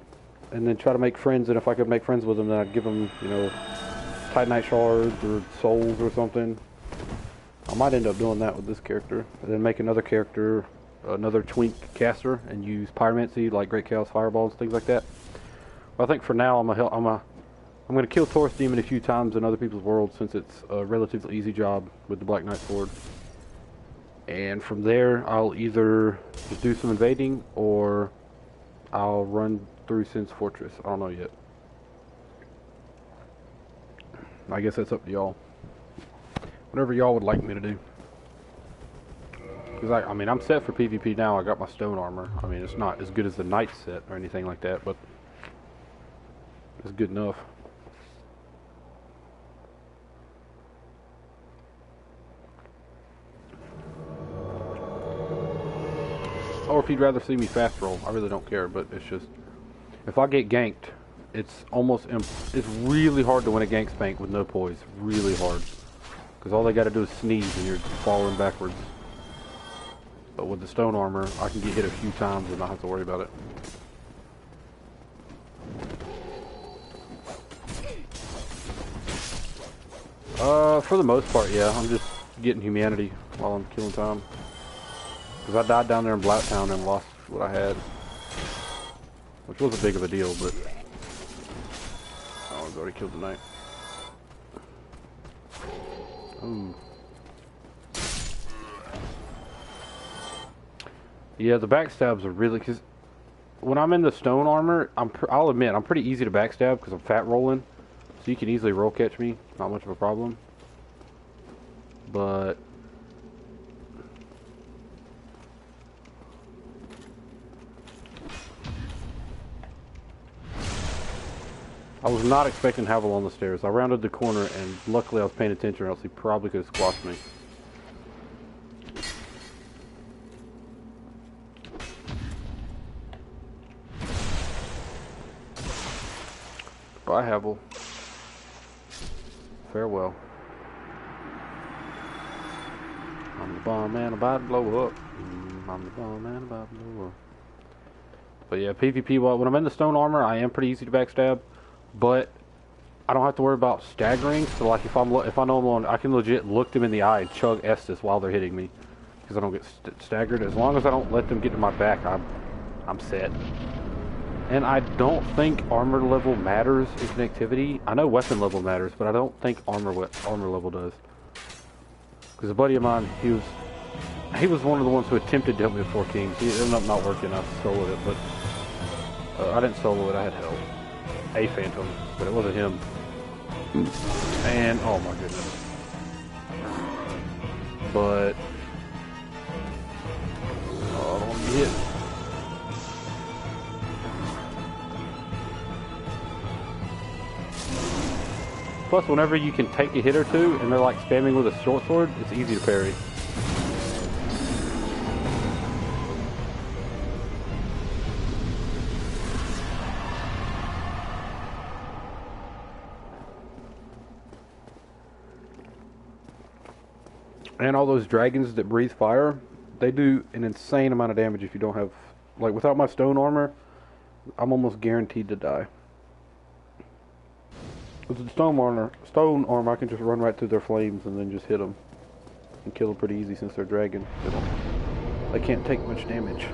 and then try to make friends, and if I could make friends with them, then I'd give them, you know, Titanite shards or souls or something. I might end up doing that with this character, and then make another character, another Twink caster, and use pyromancy like Great Chaos Fireballs, things like that. But I think for now, I'm gonna kill Taurus Demon a few times in other people's worlds, since it's a relatively easy job with the Black Knight Sword. And from there, I'll either just do some invading, or I'll run through Sin's Fortress. I don't know yet. I guess that's up to y'all. Whatever y'all would like me to do. Because I mean, I'm set for PvP now. I got my stone armor. I mean, it's not as good as the Knight set or anything like that, but it's good enough. Or if you'd rather see me fast roll, I really don't care, but it's just, if I get ganked, it's really hard to win a gank spank with no poise. Really hard. Because all they got to do is sneeze and you're falling backwards. But with the stone armor, I can get hit a few times and not have to worry about it. For the most part, yeah. I'm just getting humanity while I'm killing time. Because I died down there in Blacktown and lost what I had. Which wasn't big of a deal, but... Oh, I've already killed the knight. Ooh. Yeah, the backstabs are really... Because when I'm in the stone armor, I'll admit, I'm pretty easy to backstab because I'm fat rolling. So you can easily roll catch me. Not much of a problem. But... I was not expecting Havel on the stairs. I rounded the corner and luckily I was paying attention or else he probably could have squashed me. Bye, Havel. Farewell. I'm the bomb man about to blow up. I'm the bomb man about to blow up. But yeah, PvP, well, when I'm in the stone armor, I am pretty easy to backstab. But I don't have to worry about staggering. So like if I know I'm on, I can legit look them in the eye and chug Estus while they're hitting me, because I don't get staggered. As long as I don't let them get to my back, I'm set. And I don't think armor level matters in connectivity. I know weapon level matters, but I don't think armor level does. Because a buddy of mine, he was one of the ones who attempted to help me with 4 Kings. He ended up not working. I soloed it, but I didn't solo it. I had help. A Phantom, but it wasn't him. And oh my goodness. But oh, I don't want to get hit. Plus, whenever you can take a hit or two and they're like spamming with a short sword, it's easy to parry. And all those dragons that breathe fire, they do an insane amount of damage if you don't have... Like, without my stone armor, I'm almost guaranteed to die. With the stone armor, I can just run right through their flames and then just hit them. And kill them pretty easy since they're dragon. They can't take much damage.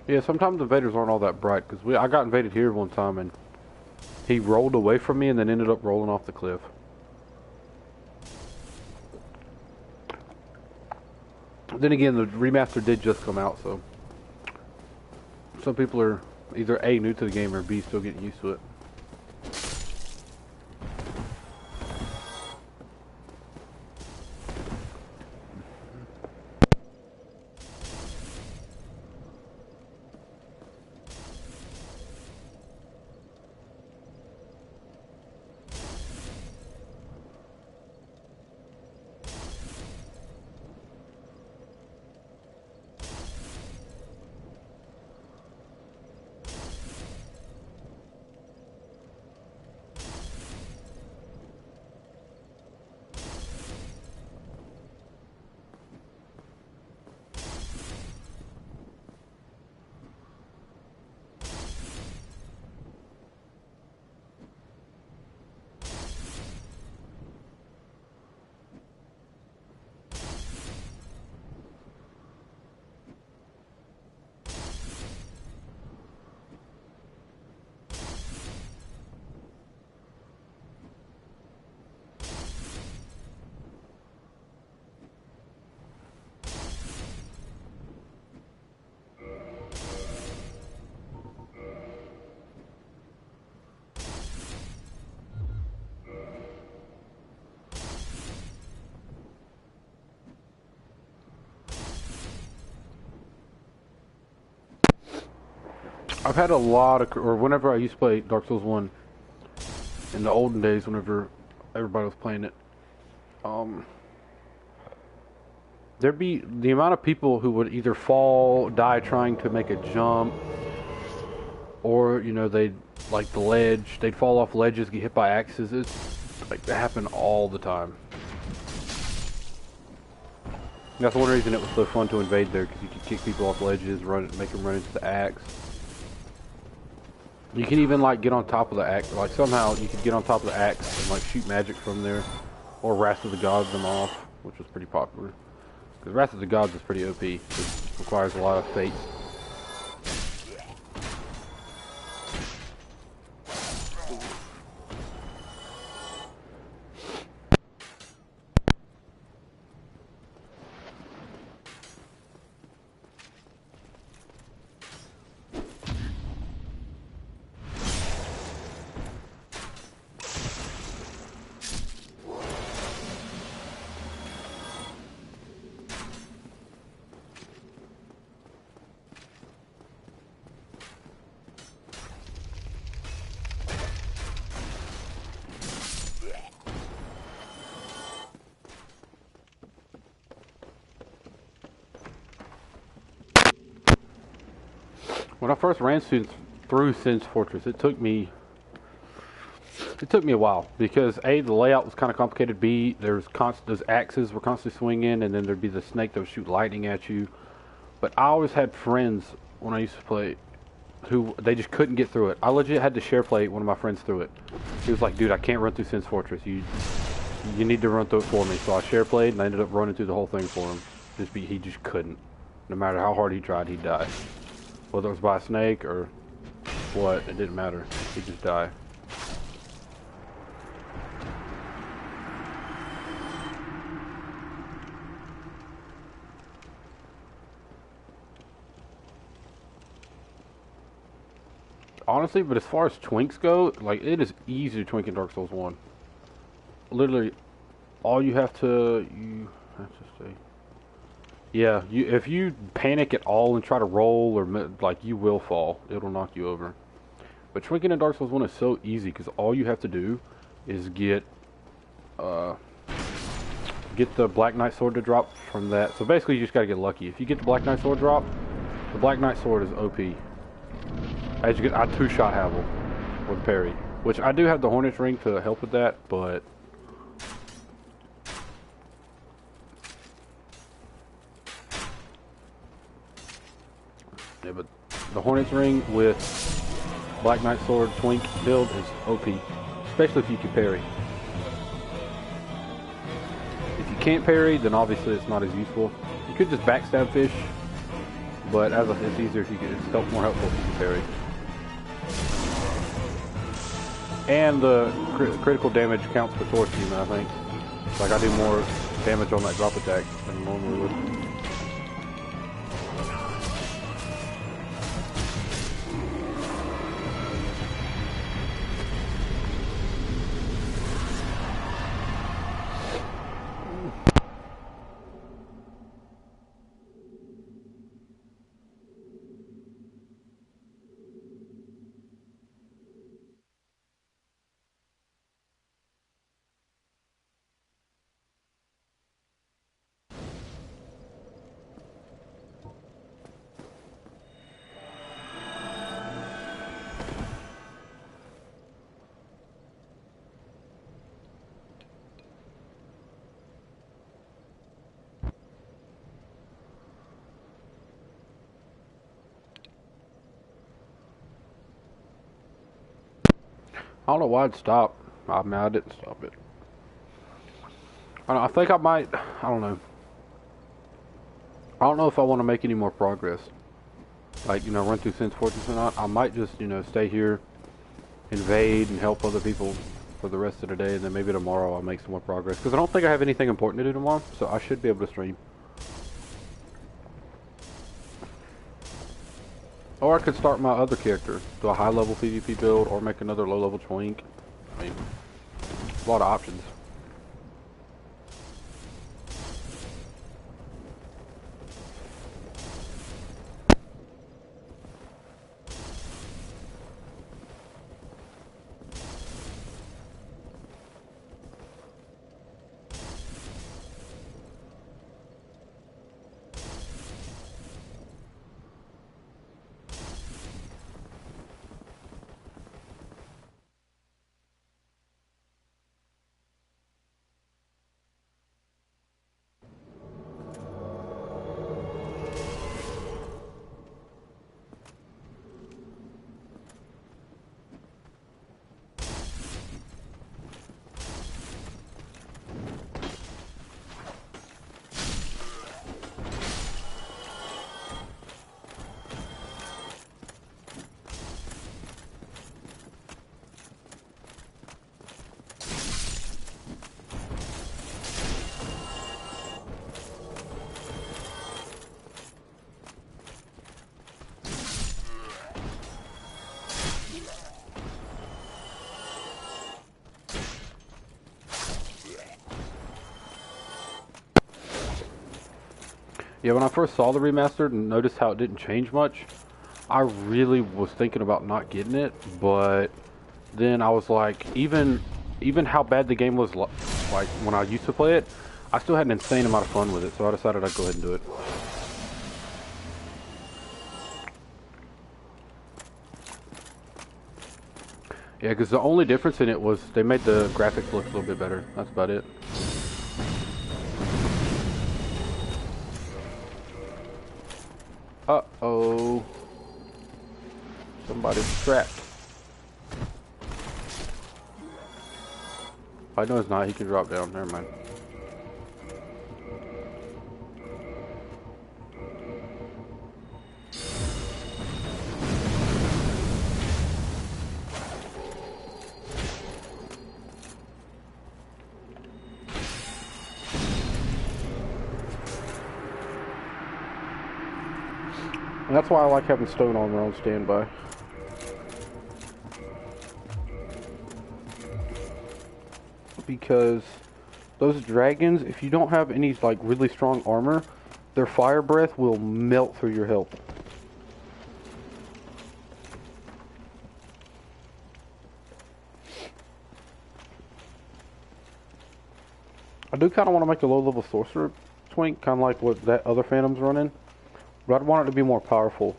Yeah, sometimes invaders aren't all that bright, because I got invaded here one time and he rolled away from me and then ended up rolling off the cliff. Then again, the remaster did just come out, so some people are either A, new to the game, or B, still getting used to it. I've had a lot of, or whenever I used to play Dark Souls 1 in the olden days, whenever everybody was playing it, there'd be the amount of people who would either fall, die trying to make a jump, or, you know, they'd, like the ledge, they'd fall off ledges, get hit by axes. It's like, that happened all the time. That's one reason it was so fun to invade there, because you could kick people off ledges, make them run into the axe. You can even, like, get on top of the axe, like, somehow you could get on top of the axe and, like, shoot magic from there, or Wrath of the Gods them off, which was pretty popular. Because Wrath of the Gods is pretty OP, it requires a lot of fate. When I first ran through Sin's Fortress, it took me a while because A, the layout was kind of complicated. B, those axes were constantly swinging, and then there'd be the snake that would shoot lightning at you. But I always had friends when I used to play who they just couldn't get through it. I legit had to share play one of my friends through it. He was like, "Dude, I can't run through Sin's Fortress. You need to run through it for me." So I share played, and I ended up running through the whole thing for him. He just couldn't. No matter how hard he tried, he'd die. Whether it was by a snake or what, it didn't matter. He'd just die. Honestly, but as far as twinks go, like, it is easy to twink in Dark Souls 1. Literally, all you have to, let's just say, yeah, if you panic at all and try to roll, or like, you will fall. It'll knock you over. But twinking in Dark Souls 1 is so easy because all you have to do is get the Black Knight Sword to drop from that. So basically, you just gotta get lucky. If you get the Black Knight Sword drop, the Black Knight Sword is OP. As you get, I two-shot Havel with parry, which I do have the Hornet's Ring to help with that, but yeah, but the Hornet's Ring with Black Knight Sword Twink build is OP, especially if you can parry. If you can't parry, then obviously it's not as useful. You could just backstab fish, but as I said, it's easier if you can. It's more helpful if you can parry. And the critical damage counts for sword team, I think. Like, I do more damage on that drop attack than I normally would. I don't know why it stopped. I mean, I didn't stop it. I think I might, I don't know. I don't know if I want to make any more progress. Like, you know, run through Sin's Fortress or not. I might just, you know, stay here, invade, and help other people for the rest of the day, and then maybe tomorrow I'll make some more progress. Because I don't think I have anything important to do tomorrow, so I should be able to stream. Or I could start my other character, do a high-level PvP build, or make another low-level twink. I mean, a lot of options. Yeah, when I first saw the remastered and noticed how it didn't change much, I really was thinking about not getting it, but then I was like, even how bad the game was like when I used to play it, I still had an insane amount of fun with it, so I decided I'd go ahead and do it. Yeah, because the only difference in it was they made the graphics look a little bit better. That's about it. Uh-oh. Somebody's trapped. I know it's not. He can drop down. Never mind. And that's why I like having stone armor on standby. Because those dragons, if you don't have any like really strong armor, their fire breath will melt through your health. I do kind of want to make a low-level sorcerer twink, kind of like what that other Phantom's running. But I'd want it to be more powerful.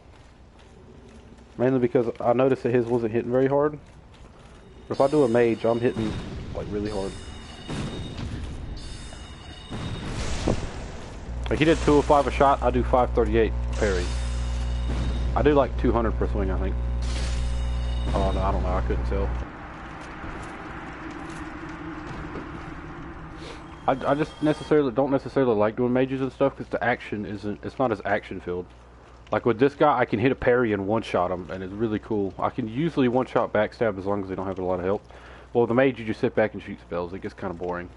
Mainly because I noticed that his wasn't hitting very hard. But if I do a mage, I'm hitting like really hard. Like he did 205 a shot, I do 538 parry. I do like 200 per swing, I think. Oh no, I don't know, I couldn't tell. I just don't necessarily like doing mages and stuff because the action it's not as action filled. Like with this guy, I can hit a parry and one-shot him, and it's really cool. I can usually one-shot backstab as long as they don't have a lot of health. Well, with the mage, you just sit back and shoot spells. It gets kind of boring.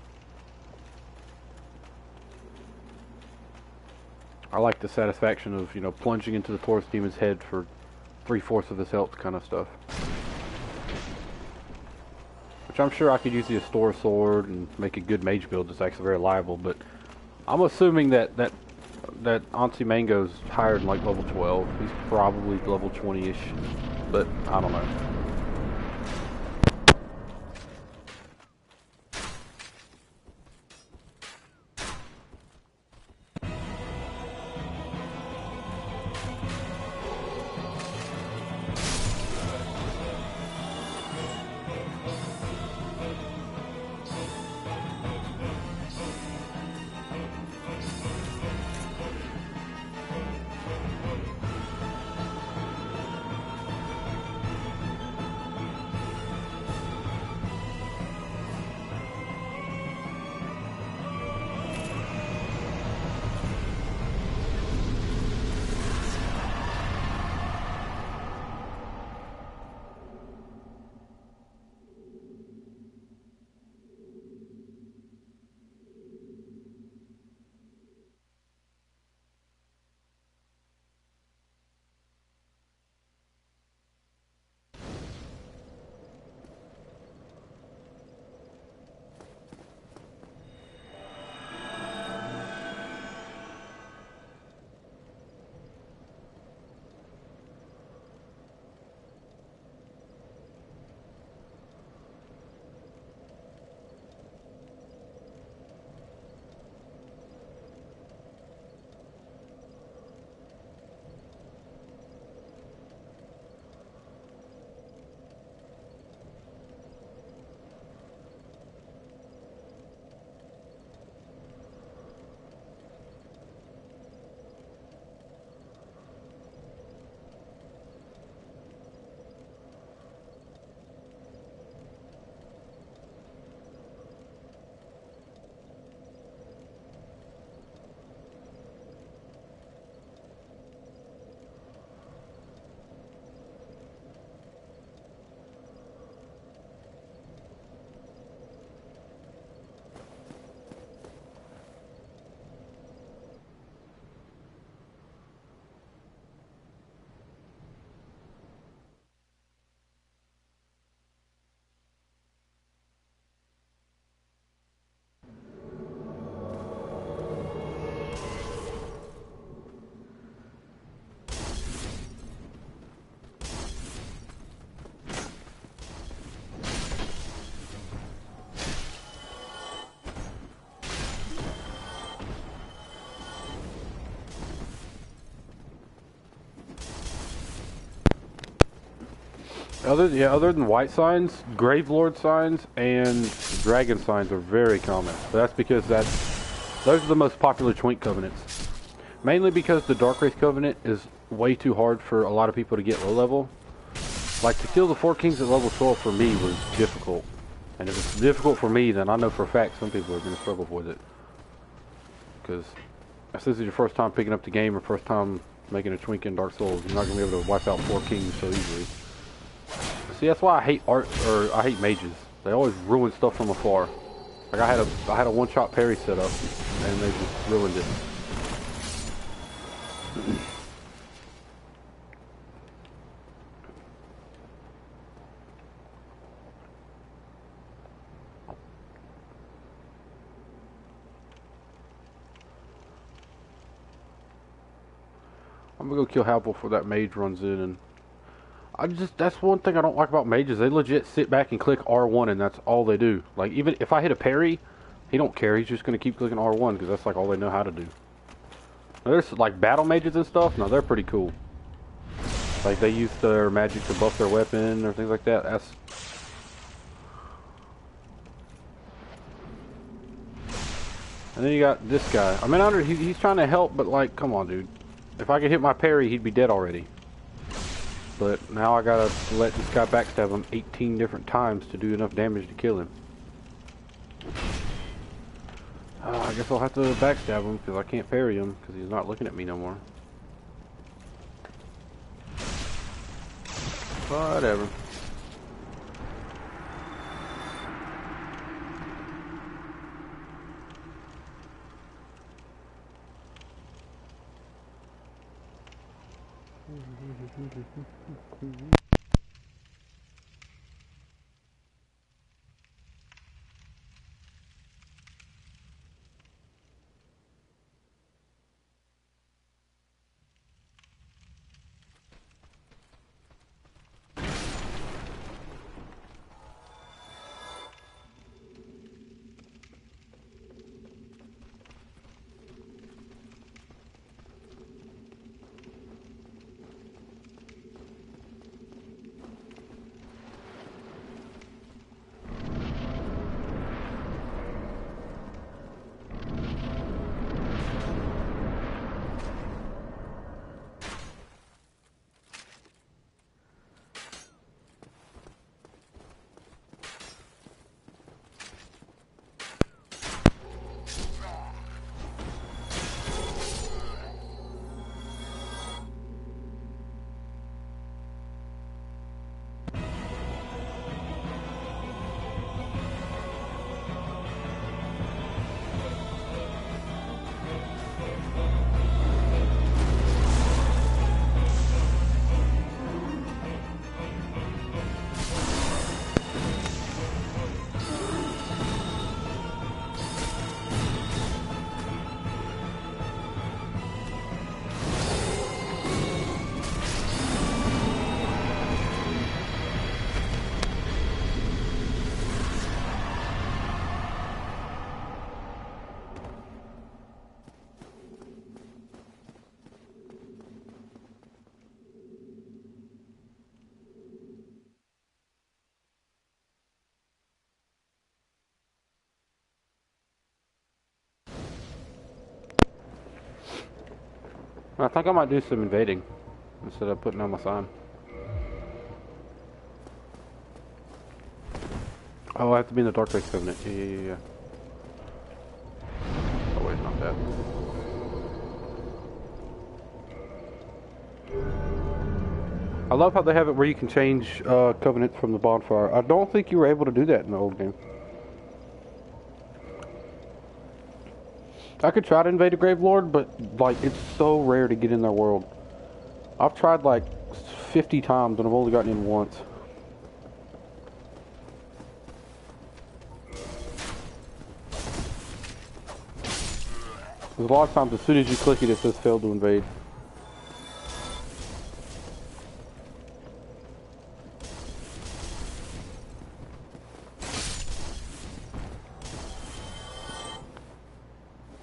I like the satisfaction of, you know, plunging into the Taurus demon's head for 3/4 of his health kind of stuff. Which I'm sure I could use the Astora sword and make a good mage build that's actually very reliable, but I'm assuming that Auntie Mango's higher than like level 12. He's probably level 20-ish, but I don't know. Other than white signs, Grave Lord signs and dragon signs are very common. But that's because those are the most popular Twink covenants. Mainly because the Dark Wraith covenant is way too hard for a lot of people to get low level. Like to kill the 4 kings at level 12 for me was difficult. And if it's difficult for me, then I know for a fact some people are going to struggle with it. Because if this is your first time picking up the game or first time making a Twink in Dark Souls, you're not going to be able to wipe out 4 kings so easily. See, that's why I hate I hate mages. They always ruin stuff from afar. Like I had a one-shot parry set up, and they just ruined it. I'm gonna go kill Hal before that mage runs in, and that's one thing I don't like about mages. They legit sit back and click R1 and that's all they do. Like even if I hit a parry, he don't care. He's just gonna keep clicking R1 because that's like all they know how to do. Now, there's like battle mages and stuff. No, they're pretty cool. Like they use their magic to buff their weapon or things like that. That's and then you got this guy. I mean, he's trying to help, but like, come on, dude. If I could hit my parry, he'd be dead already. But now I gotta let this guy backstab him 18 different times to do enough damage to kill him. I guess I'll have to backstab him because I can't parry him because he's not looking at me no more. Whatever. I think I might do some invading instead of putting on my sign. Oh, I have to be in the Dark Wraith Covenant. Yeah. Oh wait, not that. I love how they have it where you can change covenants from the bonfire. I don't think you were able to do that in the old game. I could try to invade a Grave Lord, but like it's so rare to get in their world. I've tried like 50 times and I've only gotten in once. Because a lot of times as soon as you click it, it says failed to invade.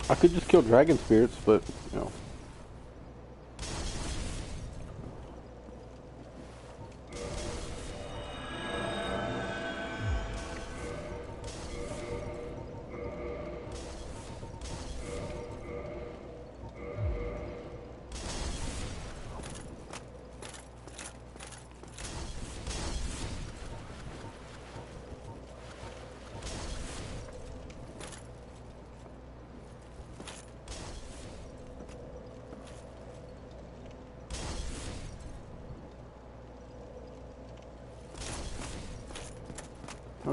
I could just kill dragon spirits, but, you know.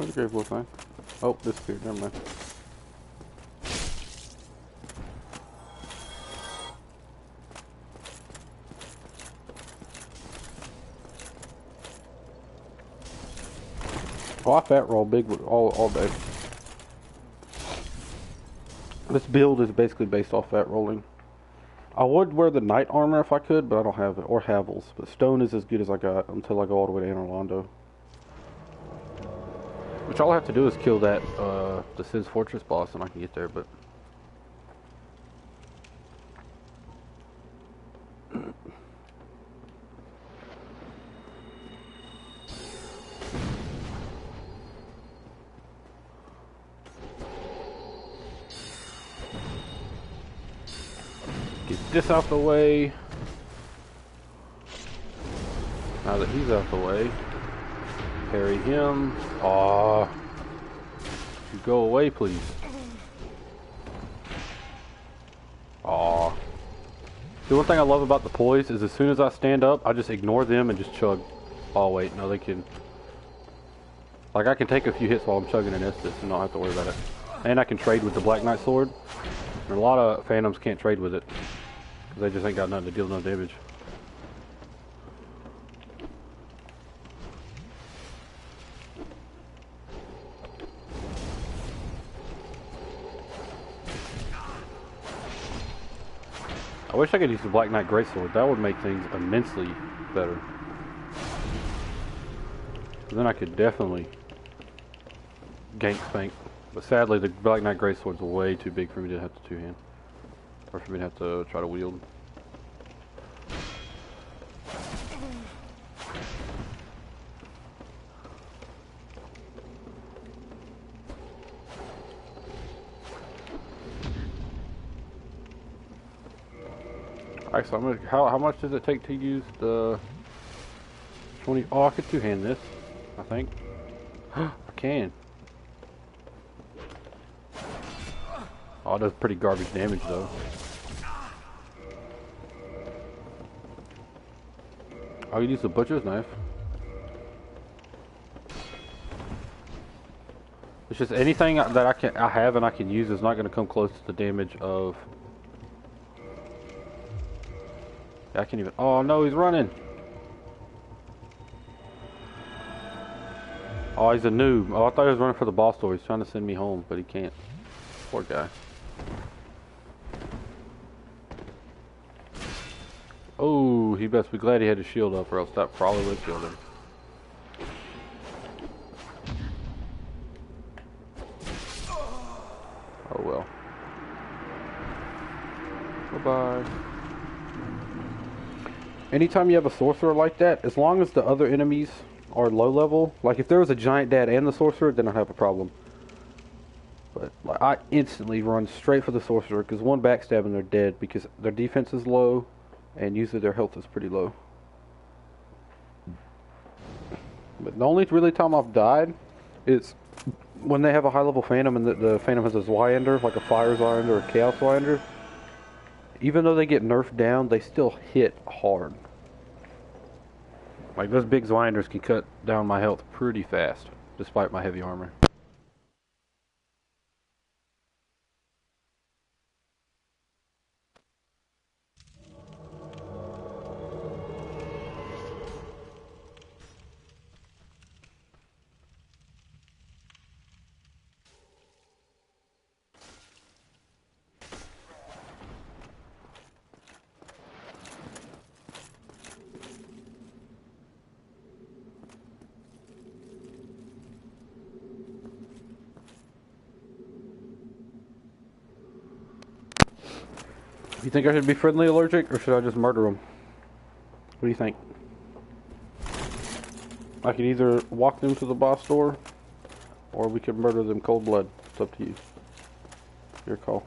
there's a grave little thing. Oh, disappeared. Never mind. Oh, I fat roll big all day. This build is basically based off fat rolling. I would wear the knight armor if I could, but I don't have it. Or Havels. But stone is as good as I got until I go all the way to Anor Londo. Which all I have to do is kill that, the Sid's Fortress boss and I can get there, but... Get this out the way. Now that he's out the way, parry him. Aw. You go away, please. Aw. The one thing I love about the poise is as soon as I stand up, I just ignore them and just chug. Oh wait, no they can... Like I can take a few hits while I'm chugging an Estus and not have to worry about it. And I can trade with the Black Knight sword. And a lot of Phantoms can't trade with it. Because they just ain't got nothing to deal no damage. I wish I could use the Black Knight Greatsword. That would make things immensely better. Then I could definitely gank spank. But sadly, the Black Knight Greatsword's way too big for me to have to two-hand. Or for me to have to try to wield. Alright, so I'm gonna, how much does it take to use the 20? Oh, I could two-hand this, I think. I can. Oh, it does pretty garbage damage though. I'll use the butcher's knife. It's just anything that I have and I can use is not going to come close to the damage of. I can't even. Oh no, he's running. Oh, he's a noob. Oh, I thought he was running for the boss door. He's trying to send me home, but he can't. Poor guy. Oh, he best be glad he had his shield up, or else that probably would have killed him. Oh well. Bye-bye. Anytime you have a sorcerer like that, as long as the other enemies are low level, like if there was a giant dad and the sorcerer, then I'd have a problem. But like, I instantly run straight for the sorcerer, because one backstab and they're dead, because their defense is low, and usually their health is pretty low. But the only really time I've died is when they have a high level Phantom and the Phantom has a Zweihander, like a Fire Zweihander or a Chaos Zweihander. Even though they get nerfed down, they still hit hard. Like those big Zweihanders can cut down my health pretty fast, despite my heavy armor. You think I should be friendly allergic, or should I just murder them? What do you think? I can either walk them to the boss door, or we could murder them cold blood. It's up to you. Your call.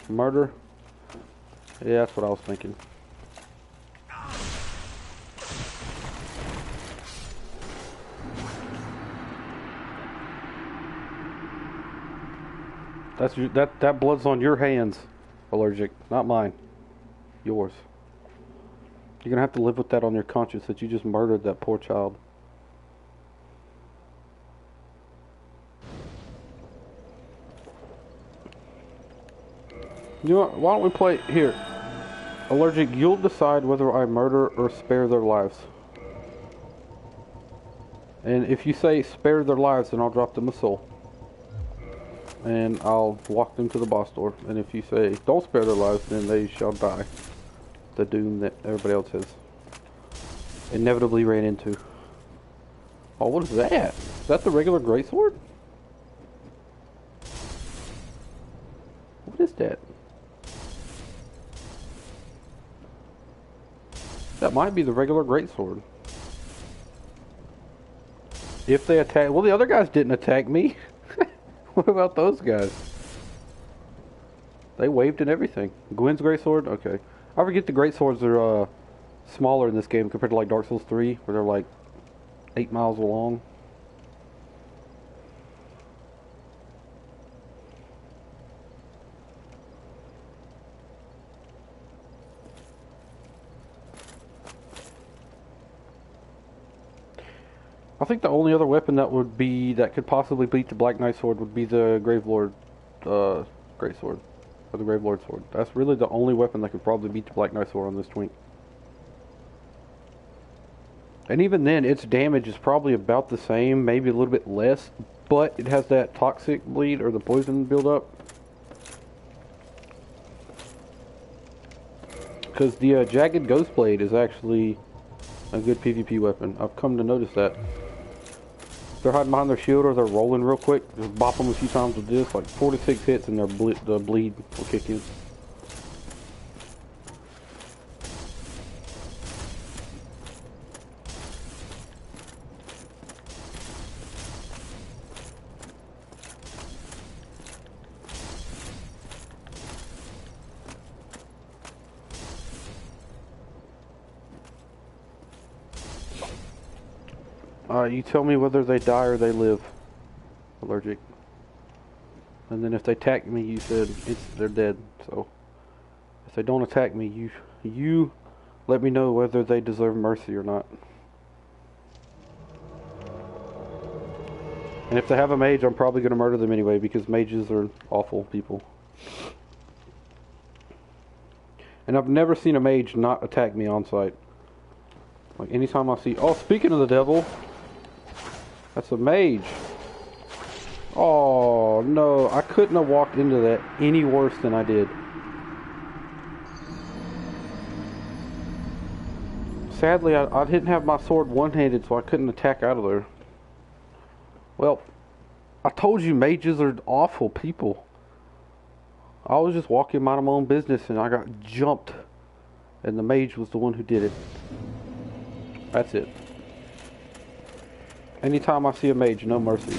Murder? Yeah, that's what I was thinking. That's that blood's on your hands, allergic, not mine. Yours. You're gonna have to live with that on your conscience that you just murdered that poor child. You know what? Why don't we play here? Allergic, you'll decide whether I murder or spare their lives. And if you say spare their lives, then I'll drop them a soul. And I'll walk them to the boss door. And if you say don't spare their lives, then they shall die. The doom that everybody else has inevitably ran into. Oh, what is that? Is that the regular greatsword? What is that? That might be the regular greatsword. If they attack... Well, the other guys didn't attack me. What about those guys? They waved and everything. Gwen's greatsword? Okay. I forget the greatswords are smaller in this game compared to like Dark Souls 3, where they're like 8 miles long. I think the only other weapon that could possibly beat the Black Knight sword would be the Gravelord greatsword, or the Gravelord sword. That's really the only weapon that could probably beat the Black Knight sword on this Twink. And even then, its damage is probably about the same, maybe a little bit less, but it has that toxic bleed or the poison buildup. Because the Jagged Ghost Blade is actually a good PvP weapon. I've come to notice that. They're hiding behind their shield or they're rolling real quick. Just bop them a few times with this, like 4 to 6 hits, and the bleed will kick in. You tell me whether they die or they live. Allergic. And then if they attack me, you said they're dead. So if they don't attack me, you let me know whether they deserve mercy or not. And if they have a mage, I'm probably going to murder them anyway, because mages are awful people. And I've never seen a mage not attack me on sight. Like anytime I see... Oh, speaking of the devil... That's a mage. Oh, no. I couldn't have walked into that any worse than I did. Sadly, I didn't have my sword one-handed, so I couldn't attack out of there. Well, I told you mages are awful people. I was just walking mind my own business, and I got jumped. And the mage was the one who did it. That's it. Anytime I see a mage, no mercy.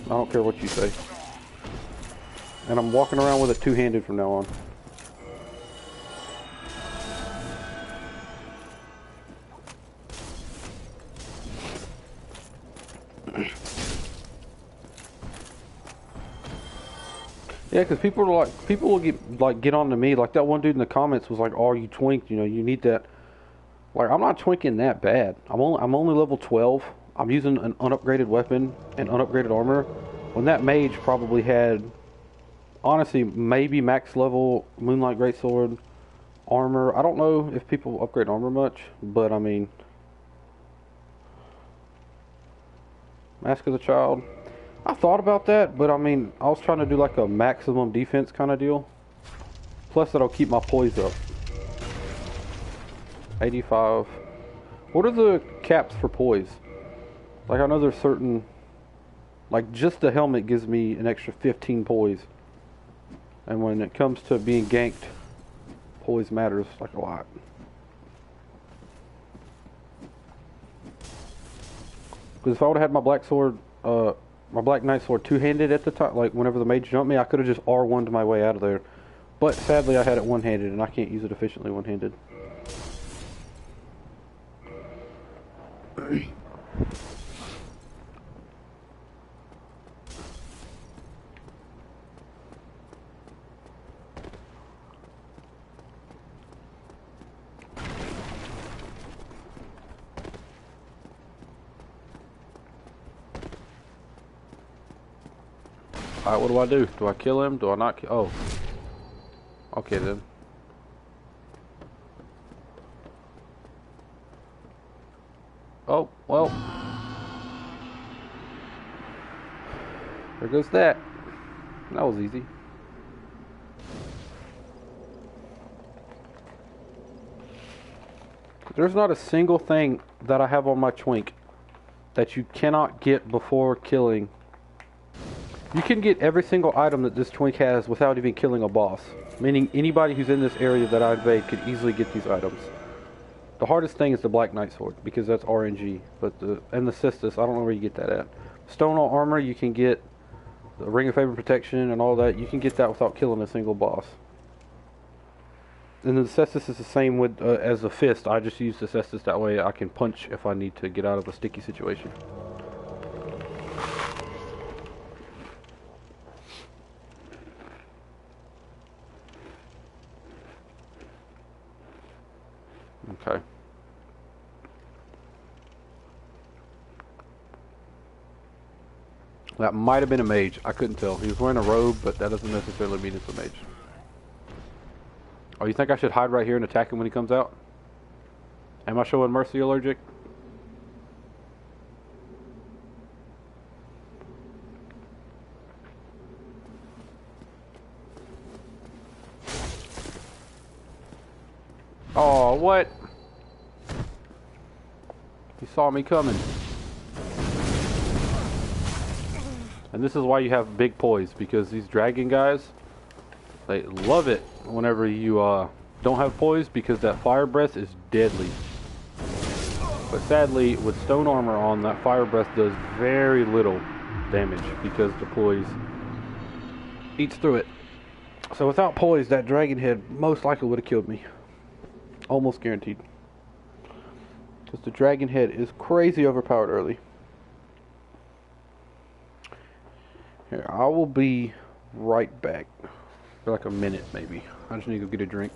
I don't care what you say. And I'm walking around with it two-handed from now on. Yeah, because people will get on to me. Like that one dude in the comments was like, "Oh, you Twink, you know, you need that." Like, I'm not Twinking that bad. I'm only level 12. I'm using an unupgraded weapon and unupgraded armor, when that mage probably had, honestly, maybe max level Moonlight Greatsword armor. I don't know if people upgrade armor much, but I mean, Mask of the Child. I thought about that, but I mean, I was trying to do like a maximum defense kind of deal. Plus, that'll keep my poise up. 85. What are the caps for poise? Like, I know there's certain... Like, just the helmet gives me an extra 15 poise. And when it comes to being ganked, poise matters, like, a lot. Because if I would have had my black sword, my Black Knight sword two-handed at the time, like, whenever the mage jumped me, I could have just R1'd my way out of there. But, sadly, I had it one-handed, and I can't use it efficiently one-handed. Alright, what do I do? Do I kill him? Do I not kill? Oh. Okay then. Oh, well. There goes that. That was easy. There's not a single thing that I have on my Twink that you cannot get before killing. You can get every single item that this Twink has without even killing a boss. Meaning anybody who's in this area that I invade could easily get these items. The hardest thing is the Black Knight Sword, because that's RNG. And the Cestus, I don't know where you get that at. Stone All Armor, you can get the Ring of Favor Protection and all that. You can get that without killing a single boss. And the Cestus is the same with as the Fist. I just use the Cestus that way I can punch if I need to get out of a sticky situation. Okay. That might have been a mage. I couldn't tell. He was wearing a robe, but that doesn't necessarily mean it's a mage. Oh, you think I should hide right here and attack him when he comes out? Am I showing Mercy allergic? Oh, what? He saw me coming. And this is why you have big poise, because these dragon guys, they love it whenever you don't have poise, because that fire breath is deadly. But sadly, with stone armor on, that fire breath does very little damage because the poise eats through it. So without poise, that dragon head most likely would have killed me. Almost guaranteed. Because the dragon head is crazy overpowered early. Here, I will be right back. For like a minute, maybe. I just need to go get a drink.